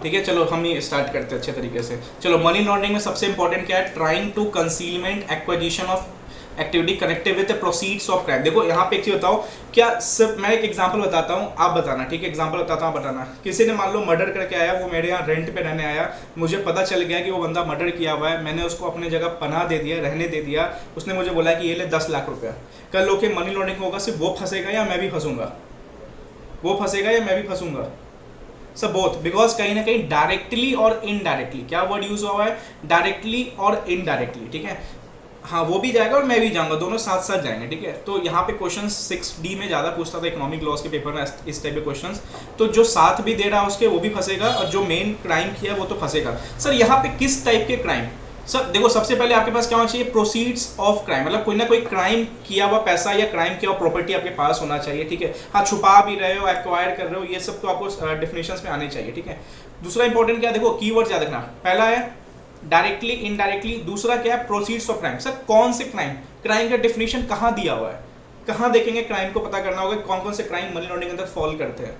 ठीक है, चलो हम ये स्टार्ट करते हैं अच्छे तरीके से। चलो, मनी लॉन्ड्रिंग में सबसे इंपॉर्टेंट क्या है? Trying to concealment acquisition of activity connected with the proceeds of crime. देखो यहाँ पे एक चीज बताओ, क्या सिर्फ मैं एक एग्जांपल बताता हूँ, आप बताना, ठीक है? एग्जांपल बताता हूँ, आप बताना। किसी ने मान लो मर्डर करके आया, वो मेरे यहाँ रेंट पे रहने आया, मुझे पता चल गया कि वो बंदा मर्डर किया हुआ है, मैंने उसको अपने जगह पनाह दे दिया, रहने दे दिया, उसने मुझे बोला कि ये ले 10 लाख रुपया। कल लोग मनी लॉन्ड्रिंग होगा, सिर्फ वो फंसेगा या मैं भी फंसूंगा? वो फंसेगा या मैं भी फंसूंगा? सब बोथ, बिकॉज कहीं ना कहीं डायरेक्टली और इनडायरेक्टली, क्या वर्ड यूज हुआ है? डायरेक्टली और इनडायरेक्टली, ठीक है? हाँ, वो भी जाएगा और मैं भी जाऊंगा, दोनों साथ साथ जाएंगे, ठीक है? तो यहाँ पे क्वेश्चन 6D में ज़्यादा पूछता था इकोनॉमिक लॉस के पेपर में इस टाइप के क्वेश्चंस। तो जो साथ भी दे रहा है उसके, वो भी फंसेगा, और जो मेन क्राइम किया वो तो फंसेगा। सर यहाँ पे किस टाइप के क्राइम? सर देखो, सबसे पहले आपके पास क्या होना चाहिए? प्रोसीड्स ऑफ क्राइम, मतलब कोई ना कोई क्राइम किया हुआ पैसा या क्राइम किया हुआ प्रॉपर्टी आपके पास होना चाहिए, ठीक है? हाँ, छुपा भी रहे हो, एक्वायर कर रहे हो, ये सब तो आपको डेफिनेशंस में आने चाहिए, ठीक है? दूसरा इंपॉर्टेंट क्या, देखो कीवर्ड याद रखना। पहला है डायरेक्टली, इनडायरेक्टली। दूसरा क्या है? Proceeds of crime. सर कौन से क्राइम? क्राइम का डेफिनेशन कहाँ दिया हुआ है? कहाँ देखेंगे क्राइम को? पता करना होगा कौन कौन से क्राइम मनी लॉन्ड्रिंग के अंदर फॉल करते हैं।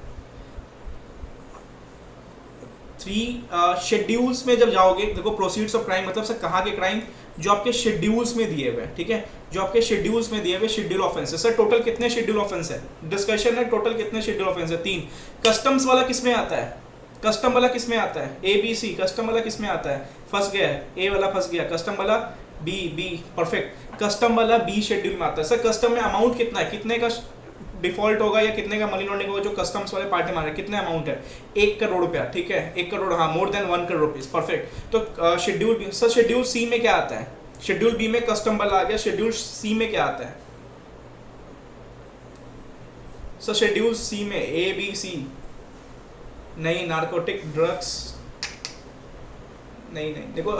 3 शेड्यूल्स में जब जाओगे, देखो प्रोसीड्स ऑफ क्राइम मतलब सर कहाँ के क्राइम? जो आपके शेड्यूल्स में दिए हुए हैं, ठीक है? जो आपके शेड्यूल्स में दिए हुए शेड्यूल ऑफेंसेस। सर टोटल कितने शेड्यूल ऑफेंस है? डिस्कशन है, टोटल कितने शेड्यूल ऑफेंस है? 3। कस्टम्स वाला किस में आता है? कस्टम वाला किस में आता है? ABC। कस्टम वाला किस में आता है? फंस गया है, ए वाला फंस गया। कस्टम वाला बी, परफेक्ट। कस्टम वाला बी शेड्यूल में आता है। सर कस्टम में अमाउंट कितना है? कितने का डिफॉल्ट होगा या कितने का मनी लॉन्ड्रिंग होगा? जो कस्टम्स वाले पार्टी मारे, कितने अमाउंट है? 1 करोड़ रुपया, ठीक है? 1 करोड़, हाँ, more than 1 crore rupees, perfect. तो schedule B. Sir schedule C में क्या आता है? शेड्यूल बी में कस्टम वाला आ गया, शेड्यूल सी में क्या आता है? सर शेड्यूल सी में ABC नहीं, नार्कोटिक ड्रग्स नहीं, देखो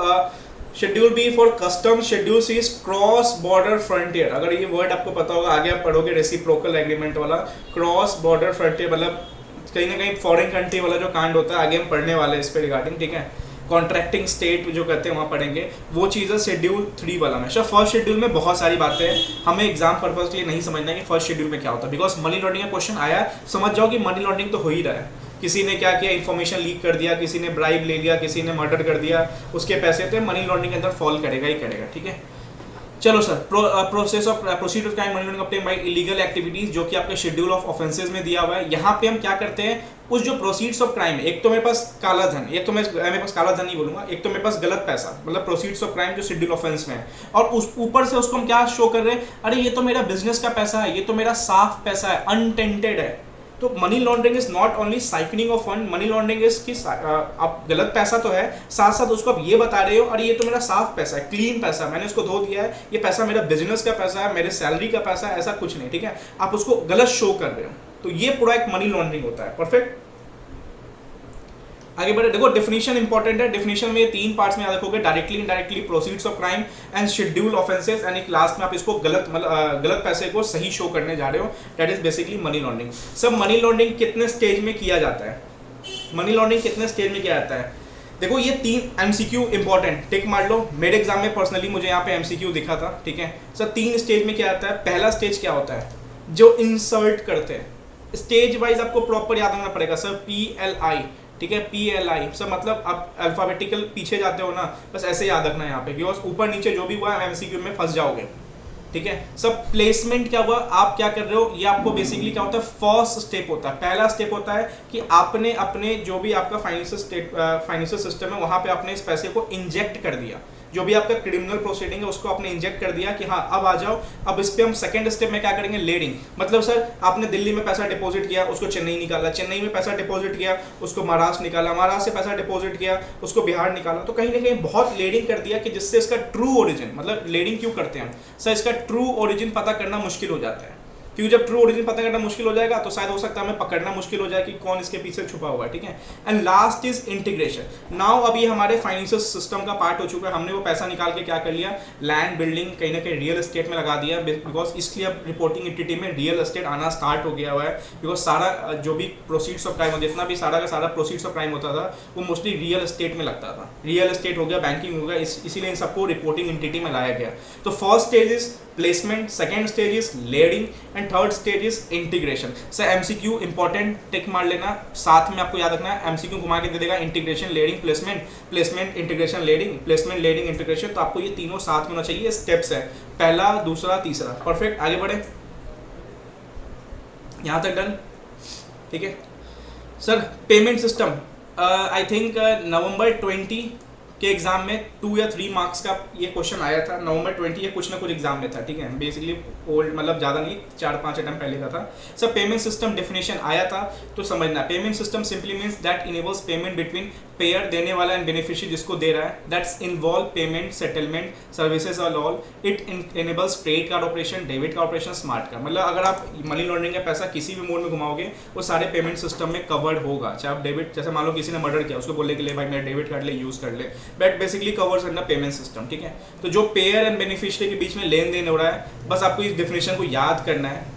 schedule B for custom, schedule C is cross border frontier. अगर ये वर्ड आपको पता होगा, आगे आप पढ़ोगे रेसिप्रोकल एग्रीमेंट वाला। क्रॉस बॉर्डर फ्रंटियर मतलब कहीं ना कहीं फॉरेन कंट्री वाला जो कांड होता है, आगे हम पढ़ने वाले हैं इस पे रिगार्डिंग, ठीक है? कॉन्ट्रैक्टिंग स्टेट जो कहते हैं वहाँ पढ़ेंगे, वो चीज़ है शेड्यूल 3 वाला में। अच्छा, फर्स्ट शेड्यूल में बहुत सारी बातें हैं, हमें एग्जाम पर्पज के लिए नहीं समझना है कि फर्स्ट शेड्यूल में क्या होता है, बिकॉज मनी लॉन्ड्रिंग का क्वेश्चन आया, समझ जाओ कि मनी लॉन्ड्रिंग तो हो ही रहा है। किसी ने क्या किया? इन्फॉर्मेशन लीक कर दिया, किसी ने ब्राइब ले लिया, किसी ने मर्डर कर दिया, उसके पैसे तो मनी लॉन्ड्रिंग के अंदर फॉल करेगा ही करेगा, ठीक है? चलो sir, process of proceed of crime money laundering obtain bye illegal activities, जो कि आपके शेड्यूल ऑफ ऑफेंसेस में दिया हुआ है। यहाँ पे हम क्या करते हैं? उस जो प्रोसीड्स ऑफ क्राइम, एक तो मेरे पास काला धन, एक तो मेरे पास काला धन नहीं बोलूंगा, एक तो मेरे पास गलत पैसा, मतलब प्रोसीड्स ऑफ क्राइम जो शेड्यूल ऑफेंस में है, और उस ऊपर से उसको हम क्या शो कर रहे हैं? अरे ये तो मेरा बिजनेस का पैसा है, ये तो मेरा साफ पैसा है, अनटेंटेड है। तो money laundering is not only siphoning of fund, money laundering is कि आप गलत पैसा तो है, साथ साथ उसको आप ये बता रहे हो अरे ये तो मेरा साफ पैसा है, क्लीन पैसा, मैंने उसको धो दिया है, ये पैसा मेरा बिजनेस का पैसा है, मेरे सैलरी का पैसा है, ऐसा कुछ नहीं, ठीक है? आप उसको गलत शो कर रहे हो, तो ये पूरा एक मनी लॉन्ड्रिंग होता है, परफेक्ट। आगे बढ़े, देखो डेफिनेशन इंपॉर्टेंट है। डेफिनेशन में ये 3 पार्ट्स में याद रखोगे, directly, indirectly, proceeds of crime and schedule offences, and एक लास्ट में आप इसको गलत पैसे को सही शो करने जा रहे हो, that is basically money laundering. सब मनी लॉन्ड्रिंग कितने स्टेज में किया जाता है? मनी लॉन्ड्रिंग कितने स्टेज में किया जाता है? देखो ये 3 MCQ इंपॉर्टेंट, टिक मार लो। मेरे एग्जाम में पर्सनली मुझे यहाँ पे MCQ दिखा था, ठीक है? सर 3 स्टेज में क्या आता है? पहला स्टेज क्या होता है? जो इंसर्ट करते हैं, स्टेज वाइज आपको प्रॉपर याद रखना पड़ेगा सर। PLI, ठीक है? PLI सर मतलब आप अल्फाबेटिकल पीछे जाते हो ना, बस ऐसे याद रखना है यहाँ पे, बिकॉज ऊपर नीचे जो भी हुआ है MCQ में फंस जाओगे, ठीक है? सब प्लेसमेंट क्या हुआ, आप क्या कर रहे हो, ये आपको बेसिकली क्या होता है? फर्स्ट स्टेप होता है, पहला स्टेप होता है कि आपने अपने जो भी आपका फाइनेंशियल सिस्टम है वहाँ पे आपने इस पैसे को इंजेक्ट कर दिया, जो भी आपका क्रिमिनल प्रोसीडिंग है उसको आपने इंजेक्ट कर दिया कि हाँ अब आ जाओ। अब इस पे हम सेकंड स्टेप में क्या करेंगे? लेडिंग, मतलब सर आपने दिल्ली में पैसा डिपॉजिट किया, उसको चेन्नई निकाला, चेन्नई में पैसा डिपॉजिट किया, उसको महाराष्ट्र निकाला, महाराष्ट्र से पैसा डिपॉजिट किया, उसको बिहार निकाला। तो कहीं ना कहीं बहुत लेडिंग कर दिया कि जिससे इसका ट्रू ओरिजिन, मतलब लेडिंग क्यों करते हैं सर? इसका ट्रू ओरिजिन पता करना मुश्किल हो जाता है, क्योंकि जब ट्रू ओरिजिन पता करना मुश्किल हो जाएगा तो शायद हो सकता है हमें पकड़ना मुश्किल हो जाए कि कौन इसके पीछे छुपा हुआ है, ठीक है? And last is integration. Now अभी हमारे फाइनेंशियल सिस्टम का पार्ट हो चुका है, हमने वो पैसा निकाल के क्या कर लिया? लैंड, बिल्डिंग, कहीं ना कहीं रियल एस्टेट में लगा दिया, बिकॉज इसलिए अब रिपोर्टिंग एंटिटी में रियल एस्टेट आना स्टार्ट हो गया हुआ है, बिकॉज सारा जो भी प्रोसीड्स ऑफ क्राइम, जितना भी सारा का सारा प्रोसीड्स ऑफ क्राइम होता था वो मोस्टली रियल एस्टेट में लगता था। रियल एस्टेट हो गया, बैंकिंग हो गया, इसीलिए इन सबको रिपोर्टिंग एंटिटी में लाया गया। तो first stage is placement, second stage is layering and third stage is integration. Sir MCQ important tick मार लेना, साथ में आपको याद रखना है एमसीक्यू घुमा के दे देगा integration layering placement, placement integration layering, placement layering integration, तो आपको ये तीनों साथ में होना चाहिए, स्टेप्स है पहला दूसरा तीसरा। परफेक्ट, आगे बढ़े, यहाँ तक डन, ठीक है। Sir payment system, I think November 20 के एग्जाम में 2 या 3 मार्क्स का ये क्वेश्चन आया था, नवंबर 20 या कुछ ना कुछ एग्जाम में था, ठीक है। बेसिकली ओल्ड मतलब ज़्यादा नहीं, 4-5 अटेम्प्ट पहले का था। सर पेमेंट सिस्टम डेफिनेशन आया था तो समझना, payment system simply means that enables payment between payer, देने वाला एंड बेनिफिशियरी जिसको दे रहा है, that's involve payment, settlement, services और all. It enables credit card operation, debit card operation, smart card. मतलब अगर आप मनी लॉन्ड्रिंग का पैसा किसी भी मोड में घुमाओगे वो सारे पेमेंट सिस्टम में कवर्ड होगा, चाहे आप डेबिट, जैसे मान लो किसी ने मर्डर किया उसको बोलने के लिए भाई मेरा डेबिट कार्ड ले यूज़ कर ले, but basically covers under payment system, ठीक है। तो जो पेयर एंड बेनिफिशियरी के बीच में लेन देन हो रहा है, बस आपको इस डेफिनेशन को याद करना है।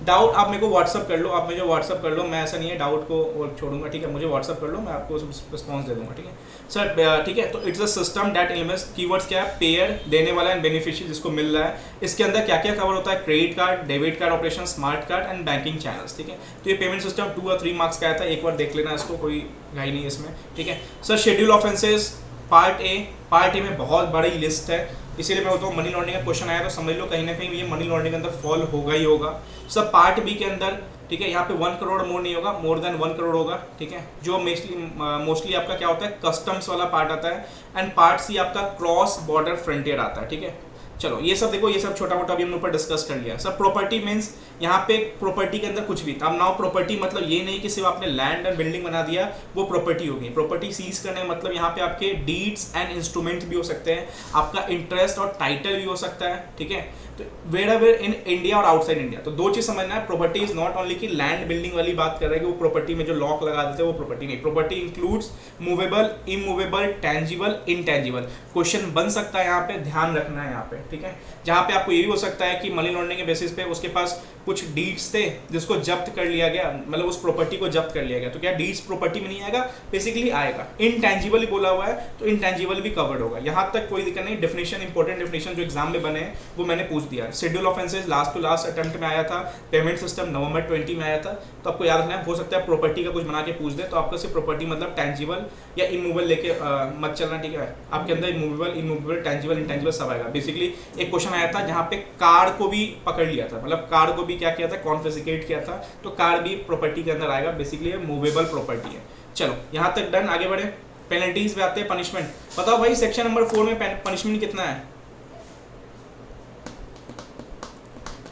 डाउट आप मेरे को व्हाट्सअप कर लो, आप मुझे व्हाट्सअप कर लो, मैं ऐसा नहीं है डाउट को छोड़ूंगा, ठीक है। मुझे व्हाट्सअप कर लो, मैं आपको रिस्पॉन्स दे दूंगा, ठीक है सर, ठीक है। तो it's a system that elements, keywords क्या है, पेयर, देने वाला एंड बेनिफिशियरी जिसको मिल रहा है, इसके अंदर क्या क्या कवर होता है, credit card, debit card operation, smart card and banking channels, ठीक है। तो ये पेमेंट सिस्टम 2 और 3 मार्क्स का आया था, एक बार देख लेना इसको, कोई घाई नहीं है इसमें, ठीक है। Sir schedule offences part A में बहुत बड़ी लिस्ट है, इसीलिए मैं बोलता हूँ मनी लॉन्ड्रिंग का क्वेश्चन आया तो समझ लो कहीं ना कहीं ये मनी लॉन्ड्रिंग के अंदर फॉल होगा ही होगा। सब पार्ट बी के अंदर, ठीक है, यहाँ पे 1 करोड़ मोर नहीं होगा, मोर देन 1 करोड़ होगा, ठीक है। जो मोस्टली आपका क्या होता है, कस्टम्स वाला पार्ट आता है, एंड पार्ट सी आपका क्रॉस बॉर्डर फ्रंटियर आता है, ठीक है। चलो ये सब देखो, ये सब छोटा मोटा अभी हमने ऊपर डिस्कस कर लिया। सब प्रॉपर्टी मीन्स यहाँ पे प्रॉपर्टी के अंदर कुछ भी, अब नाउ प्रॉपर्टी मतलब ये नहीं कि सिर्फ आपने लैंड एंड बिल्डिंग बना दिया वो प्रॉपर्टी होगी। प्रॉपर्टी सीज करने मतलब यहाँ पे आपके डीड्स एंड इंस्ट्रूमेंट्स भी हो सकते हैं, आपका इंटरेस्ट और टाइटल भी हो सकता है, ठीक है। तो वेयर एवर इन इंडिया और आउटसाइड इंडिया, तो दो चीज समझना है, प्रॉपर्टी इज नॉट ओनली कि लैंड बिल्डिंग वाली बात कर रहे हैं कि वो प्रॉपर्टी में जो लॉक लगा देते हैं वो प्रॉपर्टी नहीं, property includes movable, immovable, tangible, intangible. Question बन सकता है यहाँ पे, ध्यान रखना है यहाँ पे, ठीक है। जहाँ पे आपको ये भी हो सकता है कि मनी लॉन्ड्रिंग के बेसिस पे उसके पास कुछ डीड्स थे जिसको जब्त कर लिया गया, मतलब उस प्रॉपर्टी को जब्त कर लिया गया, तो क्या डीड्स प्रॉपर्टी में नहीं आएगा, बेसिकली आएगा। इनटेंजिबल ही बोला हुआ है तो इनटेंजिबल भी कवर्ड होगा, यहाँ तक कोई दिक्कत नहीं। डेफिनेशन, इंपॉर्टेंट डेफिनेशन जो एग्जाम में बने हैं वो मैंने पूछ दिया। Schedule offences last to last attempt में आया था, पेमेंट सिस्टम नवंबर 20 में आया था, तो आपको याद रखना है, हो सकता है प्रॉपर्टी का कुछ बना के पूछ दे, तो आपको सिर्फ प्रॉपर्टी मतलब टेंजिबल या इमूवेबल लेके मत चलना, ठीक है। आपके अंदर इमूवेबल, इमूवेबल, टेंजिबल, इंटेंजिबल सब आएगा। बेसिकली एक क्वेश्चन आया था जहाँ पे कार को भी पकड़ लिया था, मतलब कार को भी क्या किया था, कॉन्फिस्केट किया था, तो कार भी प्रॉपर्टी के अंदर आएगा, बेसिकली ये मूवेबल प्रॉपर्टी है। चलो यहाँ तक डन, आगे बढ़े। पेनल्टीज पे आते हैं, पनिशमेंट। बताओ भाई सेक्शन नंबर 4 में पनिशमेंट कितना है?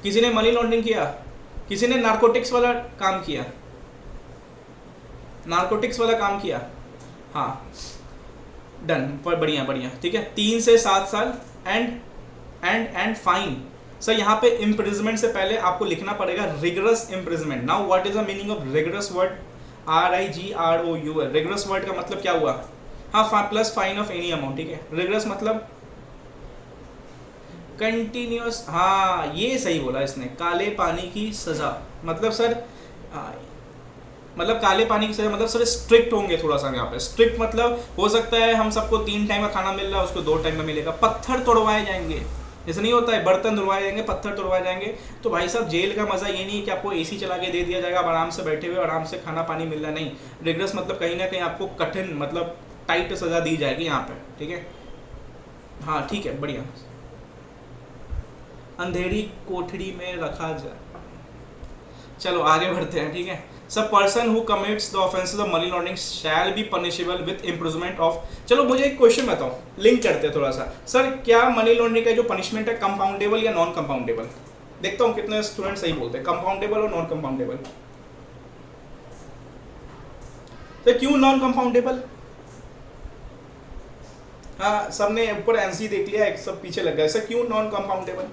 किसी ने मनी लॉन्ड्रिंग किया, किसी ने नारकोटिक्स वाला काम किया, नारकोटिक्स वाला काम किया, हाँ डन, पर बढ़िया बढ़िया, ठीक है। 3 से 7 साल एंड फाइन। सर यहाँ पे इम्प्रिजमेंट से पहले आपको लिखना पड़ेगा rigorous imprisonment. Now what is the meaning of rigorous word? RIGROUS, rigorous word का मतलब क्या हुआ? हाँ, plus fine of any amount, ठीक है। रिगरस मतलब कंटिन्यूअस, हाँ ये सही बोला इसने, काले पानी की सजा। मतलब सर मतलब काले पानी की सजा मतलब सर स्ट्रिक्ट होंगे थोड़ा सा यहाँ पे। स्ट्रिक्ट मतलब हो सकता है हम सबको 3 टाइम का खाना मिल रहा है, उसको 2 टाइम का मिलेगा। पत्थर तोड़वाए जाएंगे, जैसे नहीं होता है, बर्तन धुलवाए जाएंगे, पत्थर तोड़वाए जाएंगे। तो भाई साहब जेल का मजा ये नहीं है कि आपको AC चला के दे दिया जाएगा, आप आराम से बैठे हुए आराम से खाना पानी मिल रहा है, नहीं। रिगरस मतलब कहीं ना कहीं आपको कठिन मतलब टाइट सजा दी जाएगी यहाँ पे, ठीक है। हाँ ठीक है, बढ़िया। अंधेरी कोठरी में रखा जाए। चलो आगे बढ़ते हैं, ठीक है। सब person who commits the offences of money laundering shall be punishable with imprisonment of. चलो मुझे एक क्वेश्चन बताओ, लिंक करते हैं थोड़ा सा। सर क्या मनी लॉन्ड्रिंग का जो पनिशमेंट है कंपाउंडेबल या नॉन कंपाउंडेबल? देखता हूँ कितने स्टूडेंट सही बोलते हैं, कंपाउंडेबल और नॉन कंपाउंडेबल। तो क्यों नॉन कंपाउंडेबल? हाँ सबने ऊपर एनसी देख लिया, एक सब पीछे लग गया। सर क्यों नॉन कंपाउंडेबल?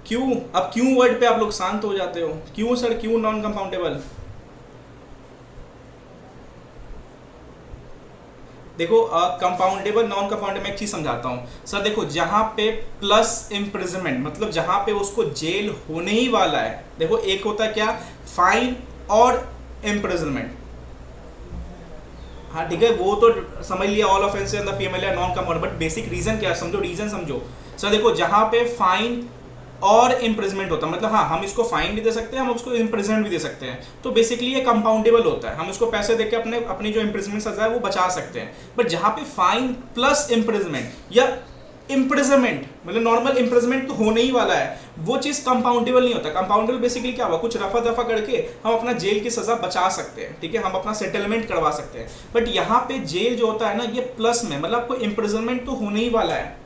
क्यों? अब क्यों वर्ड पे आप लोग शांत हो जाते हो, क्यों सर, क्यों नॉन कंपाउंडेबल? देखो कंपाउंडेबल नॉन कंपाउंडेबल मैं एक चीज समझाता हूं सर। देखो जहां पे प्लस इम्प्रिजमेंट मतलब जहां पे उसको जेल होने ही वाला है, देखो एक होता है क्या, फाइन और इम्प्रिजमेंट। हाँ ठीक है, वो तो समझ लिया, all offences the PMLA are non compound, but basic reason क्या है समझो, रीजन समझो सर। देखो जहाँ पे फाइन और इम्प्रिजमेंट होता है, मतलब हाँ हम इसको फाइन भी दे सकते हैं, हम उसको इम्प्रिजमेंट भी दे सकते हैं, तो बेसिकली ये कंपाउंडेबल होता है, हम इसको पैसे देके अपनी जो इम्प्रिजमेंट सजा है वो बचा सकते हैं। बट जहाँ पे फाइन प्लस इम्प्रिजमेंट या इम्प्रिजमेंट, मतलब नॉर्मल इम्प्रिजमेंट तो होने ही वाला है, वो चीज कंपाउंडेबल नहीं होता। कंपाउंडेबल बेसिकली क्या हुआ, कुछ रफा दफा करके हम अपना जेल की सजा बचा सकते हैं, ठीक है, हम अपना सेटलमेंट करवा सकते हैं। बट यहाँ पे जेल जो होता है ना, ये प्लस में, मतलब कोई इम्प्रिजमेंट तो होने ही वाला है,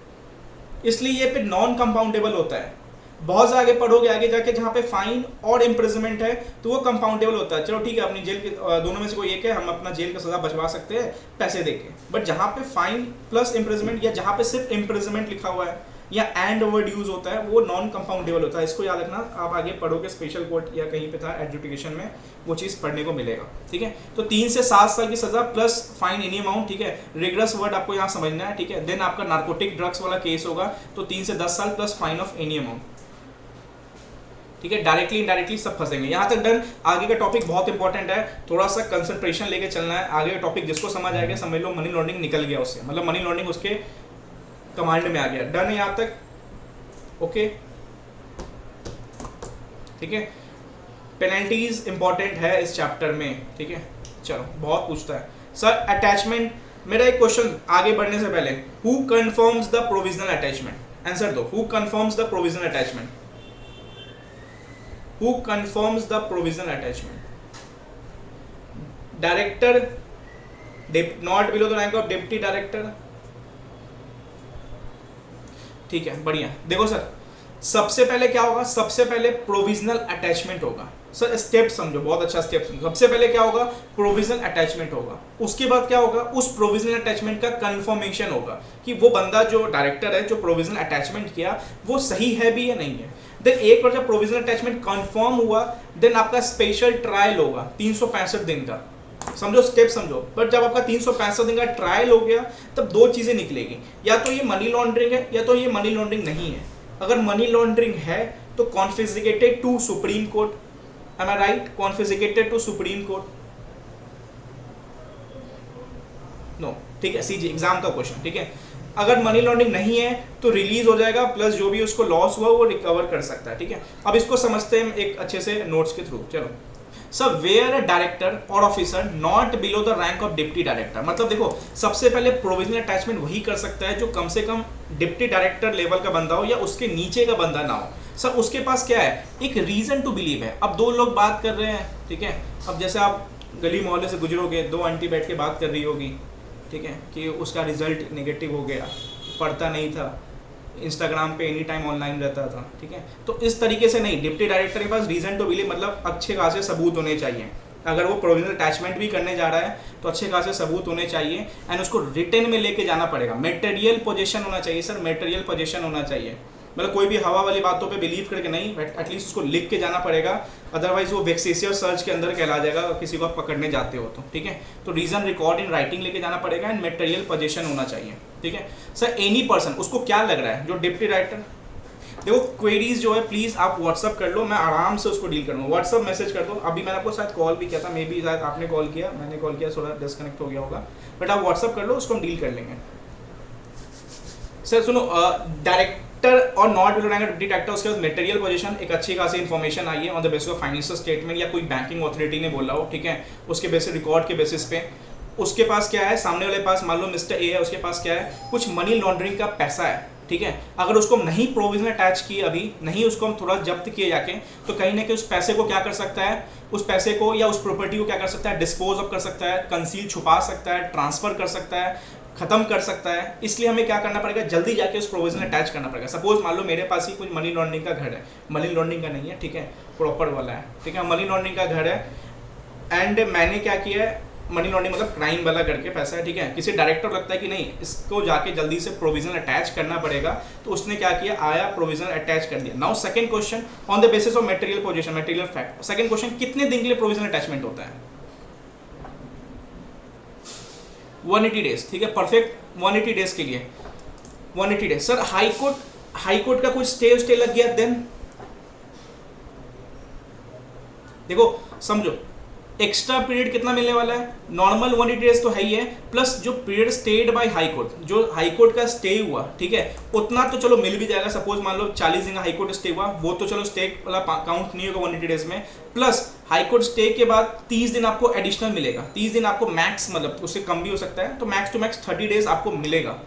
इसलिए ये पे नॉन कंपाउंडेबल होता है। बहुत से आगे पढ़ोगे आगे जाके, जहाँ पे फाइन और इम्प्रिजमेंट है तो वो कंपाउंडेबल होता है। चलो ठीक है, अपनी जेल के दोनों में से कोई एक है, हम अपना जेल का सजा बचवा सकते हैं पैसे देके। बट जहाँ पे फाइन प्लस इम्प्रिजमेंट, या जहाँ पे सिर्फ इम्प्रिजमेंट लिखा हुआ है या एंड वर्ड यूज होता है, वो नॉन कंपाउंडेबल होता है। इसको याद रखना, आप आगे पढ़ोगे स्पेशल कोर्ट या कहीं पे था एडजुडिकेशन में, वो चीज़ पढ़ने को मिलेगा, ठीक है। तो 3 से 7 साल की सजा प्लस फाइन एनी अमाउंट, ठीक है। रिगरस वर्ड आपको यहाँ समझना है, ठीक है। देन आपका नार्कोटिक ड्रग्स वाला केस होगा तो 3 से 10 साल plus fine of any amount, ठीक है। डायरेक्टली इनडायरेक्टली सब फंसेंगे। यहाँ तक डन। आगे का टॉपिक बहुत इंपॉर्टेंट है, थोड़ा सा कंसंट्रेशन लेके चलना है। आगे का टॉपिक जिसको समझ आएगा समझ लो मनी लॉन्ड्रिंग निकल गया उससे, मतलब मनी लॉन्ड्रिंग उसके कमांड में आ गया। डन है यहाँ तक, ओके, ठीक है। पेनल्टीज इंपॉर्टेंट है इस चैप्टर में, ठीक है। चलो, बहुत पूछता है सर अटैचमेंट। मेरा एक क्वेश्चन आगे बढ़ने से पहले, who confirms the provisional attachment? Answer दो, who confirms the provisional attachment? Who confirms the provisional attachment? Director, not below the rank of deputy director, ठीक है, बढ़िया। देखो सर, सबसे पहले क्या होगा, सबसे पहले प्रोविजनल अटैचमेंट होगा। सर स्टेप समझो, बहुत अच्छा स्टेप समझो। सबसे पहले क्या होगा, प्रोविजनल अटैचमेंट होगा। उसके बाद क्या होगा, उस प्रोविजनल अटैचमेंट का कंफर्मेशन होगा कि वो बंदा जो डायरेक्टर है, जो प्रोविजनल अटैचमेंट किया, वो सही है भी या नहीं है। देन एक बार जब प्रोविजनल अटैचमेंट कंफर्म हुआ, देन आपका स्पेशल ट्रायल होगा 365 दिन का। समझो, स्टेप समझो। बट जब आपका 365 दिन का ट्रायल हो गया, तब दो चीजें निकलेगी, या तो ये मनी लॉन्ड्रिंग है या तो ये मनी लॉन्ड्रिंग नहीं है। अगर मनी लॉन्ड्रिंग है तो confiscated to Supreme Court, am I right? Confiscated to Supreme Court, no, ठीक है। सीजी एग्जाम का क्वेश्चन, ठीक है। अगर मनी लॉन्ड्रिंग नहीं है तो रिलीज हो जाएगा, प्लस जो भी उसको लॉस हुआ वो रिकवर कर सकता है, ठीक है। अब इसको समझते हैं एक अच्छे से नोट्स के थ्रू। चलो सर, वेयर अ डायरेक्टर और officer not below the rank of deputy director, मतलब देखो सबसे पहले प्रोविजनल अटैचमेंट वही कर सकता है जो कम से कम डिप्टी डायरेक्टर लेवल का बंदा हो या उसके नीचे का बंदा ना हो। सर उसके पास क्या है, एक रीजन टू बिलीव है। अब दो लोग बात कर रहे हैं, ठीक है। अब जैसे आप गली मोहल्ले से गुजरोगे, दो आंटी बैठ के बात कर रही होगी, ठीक है, कि उसका रिजल्ट नेगेटिव हो गया, पढ़ता नहीं था, इंस्टाग्राम पे एनी टाइम ऑनलाइन रहता था, ठीक है। तो इस तरीके से नहीं, डिप्टी डायरेक्टर के पास रीजन टू बिलीव मतलब अच्छे खासे सबूत होने चाहिए। अगर वो प्रोविजनल अटैचमेंट भी करने जा रहा है तो अच्छे खासे सबूत होने चाहिए, एंड उसको रिटर्न में लेके जाना पड़ेगा। मेटेरियल पोजीशन होना चाहिए सर, मेटेरियल पोजीशन होना चाहिए। मतलब कोई भी हवा वाली बातों पे बिलीव करके नहीं, एटलीस्ट उसको लिख के जाना पड़ेगा, अदरवाइज वो वेक्सेशियस सर्च के अंदर कहला जाएगा किसी को आप पकड़ने जाते हो तो, ठीक है। तो रीजन रिकॉर्ड इन राइटिंग लेके जाना पड़ेगा, एंड मेटेरियल पोजीशन होना चाहिए, ठीक है। सर एनी पर्सन, उसको क्या लग रहा है जो डिप्टी डायरेक्टर, देखो क्वेरीज जो है प्लीज़ आप व्हाट्सअप कर लो, मैं आराम से उसको डील करूँगा। व्हाट्सअप मैसेज कर दो। अभी मैंने आपको शायद कॉल भी किया था, मे बी शायद आपने कॉल किया, मैंने कॉल किया, थोड़ा डिस्कनेक्ट हो गया होगा, बट आप व्हाट्सअप कर लो, उसको हम डील कर लेंगे। सर सुनो, डायरेक्टर और not below rank deputy director, उसके बाद मटेरियल पोजीशन, एक अच्छी खासी इन्फॉर्मेशन आई है on the basis of financial statement या कोई बैंकिंग अथॉरिटी ने बोला हो, ठीक है, उसके बेसिस रिकॉर्ड के बेसिस पे। उसके पास क्या है, सामने वाले पास मान लो मिस्टर ए है, उसके पास क्या है, कुछ मनी लॉन्ड्रिंग का पैसा है, ठीक है। अगर उसको नहीं प्रोविजनल अटैच किए, अभी नहीं उसको हम थोड़ा जब्त किए जाके, तो कहीं ना कहीं उस पैसे को क्या कर सकता है, उस पैसे को या उस प्रॉपर्टी को क्या कर सकता है, डिस्पोज ऑफ कर सकता है, कंसील छुपा सकता है, ट्रांसफर कर सकता है, खत्म कर सकता है। इसलिए हमें क्या करना पड़ेगा, जल्दी जाके उस प्रोविजनल अटैच करना पड़ेगा। सपोज मान लो मेरे पास ही कुछ मनी लॉन्ड्रिंग का घर है, मनी लॉन्ड्रिंग का नहीं है, ठीक है, प्रॉपर वाला है, ठीक है, मनी लॉन्ड्रिंग का घर है, एंड मैंने क्या किया है, मनी लॉन्ड्रिंग मतलब क्राइम वाला करके पैसा है, ठीक है। किसी डायरेक्टर लगता है कि नहीं इसको जाके जल्दी से प्रोविजनल अटैच करना पड़ेगा, तो उसने क्या किया, आया प्रोविजनल अटैच कर दिया। Now second question, on the basis of material position, material fact. Second question, कितने दिन के लिए प्रोविजनल अटैचमेंट होता है? 180 डेज, ठीक है, परफेक्ट 180 डेज के लिए 180 डेज। सर हाई कोर्ट का कोई स्टे लग गया, देन देखो समझो, एक्स्ट्रा पीरियड कितना मिलने वाला है, नॉर्मल 180 डेज तो है ही है, प्लस जो period stayed by High Court, जो हाई कोर्ट का स्टे हुआ, ठीक है, उतना तो चलो मिल भी जाएगा। सपोज मान लो 40 दिन का हाई कोर्ट स्टे हुआ, वो तो चलो स्टे वाला काउंट नहीं होगा 180 डेज में, प्लस हाई कोर्ट स्टे के बाद 30 दिन आपको एडिशनल मिलेगा। 30 दिन आपको मैक्स, मतलब उससे कम भी हो सकता है, तो मैक्स टू मैक्स 30 डेज आपको मिलेगा,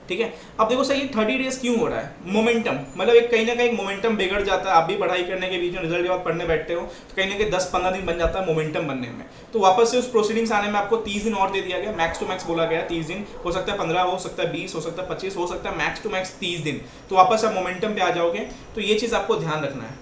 ठीक है। अब देखो सर ये 30 डेज क्यों हो रहा है, मोमेंटम, मतलब एक कहीं ना कहीं मोमेंटम बिगड़ जाता है। आप भी पढ़ाई करने के बीच में रिजल्ट के बाद पढ़ने बैठते हो तो कहीं ना कहीं 10-15 दिन बन जाता है मोमेंटम बनने में, तो वापस से उस प्रोसीडिंग्स आने में आपको 30 दिन और दे दिया गया, मैक्स टू मैक्स बोला गया 30 दिन, हो सकता है 15, हो सकता है 20, हो सकता है 25, हो सकता है मैक्स टू मैक्स 30 दिन, तो वापस आप मोमेंटम पे आ जाओगे। तो ये चीज़ आपको ध्यान रखना है।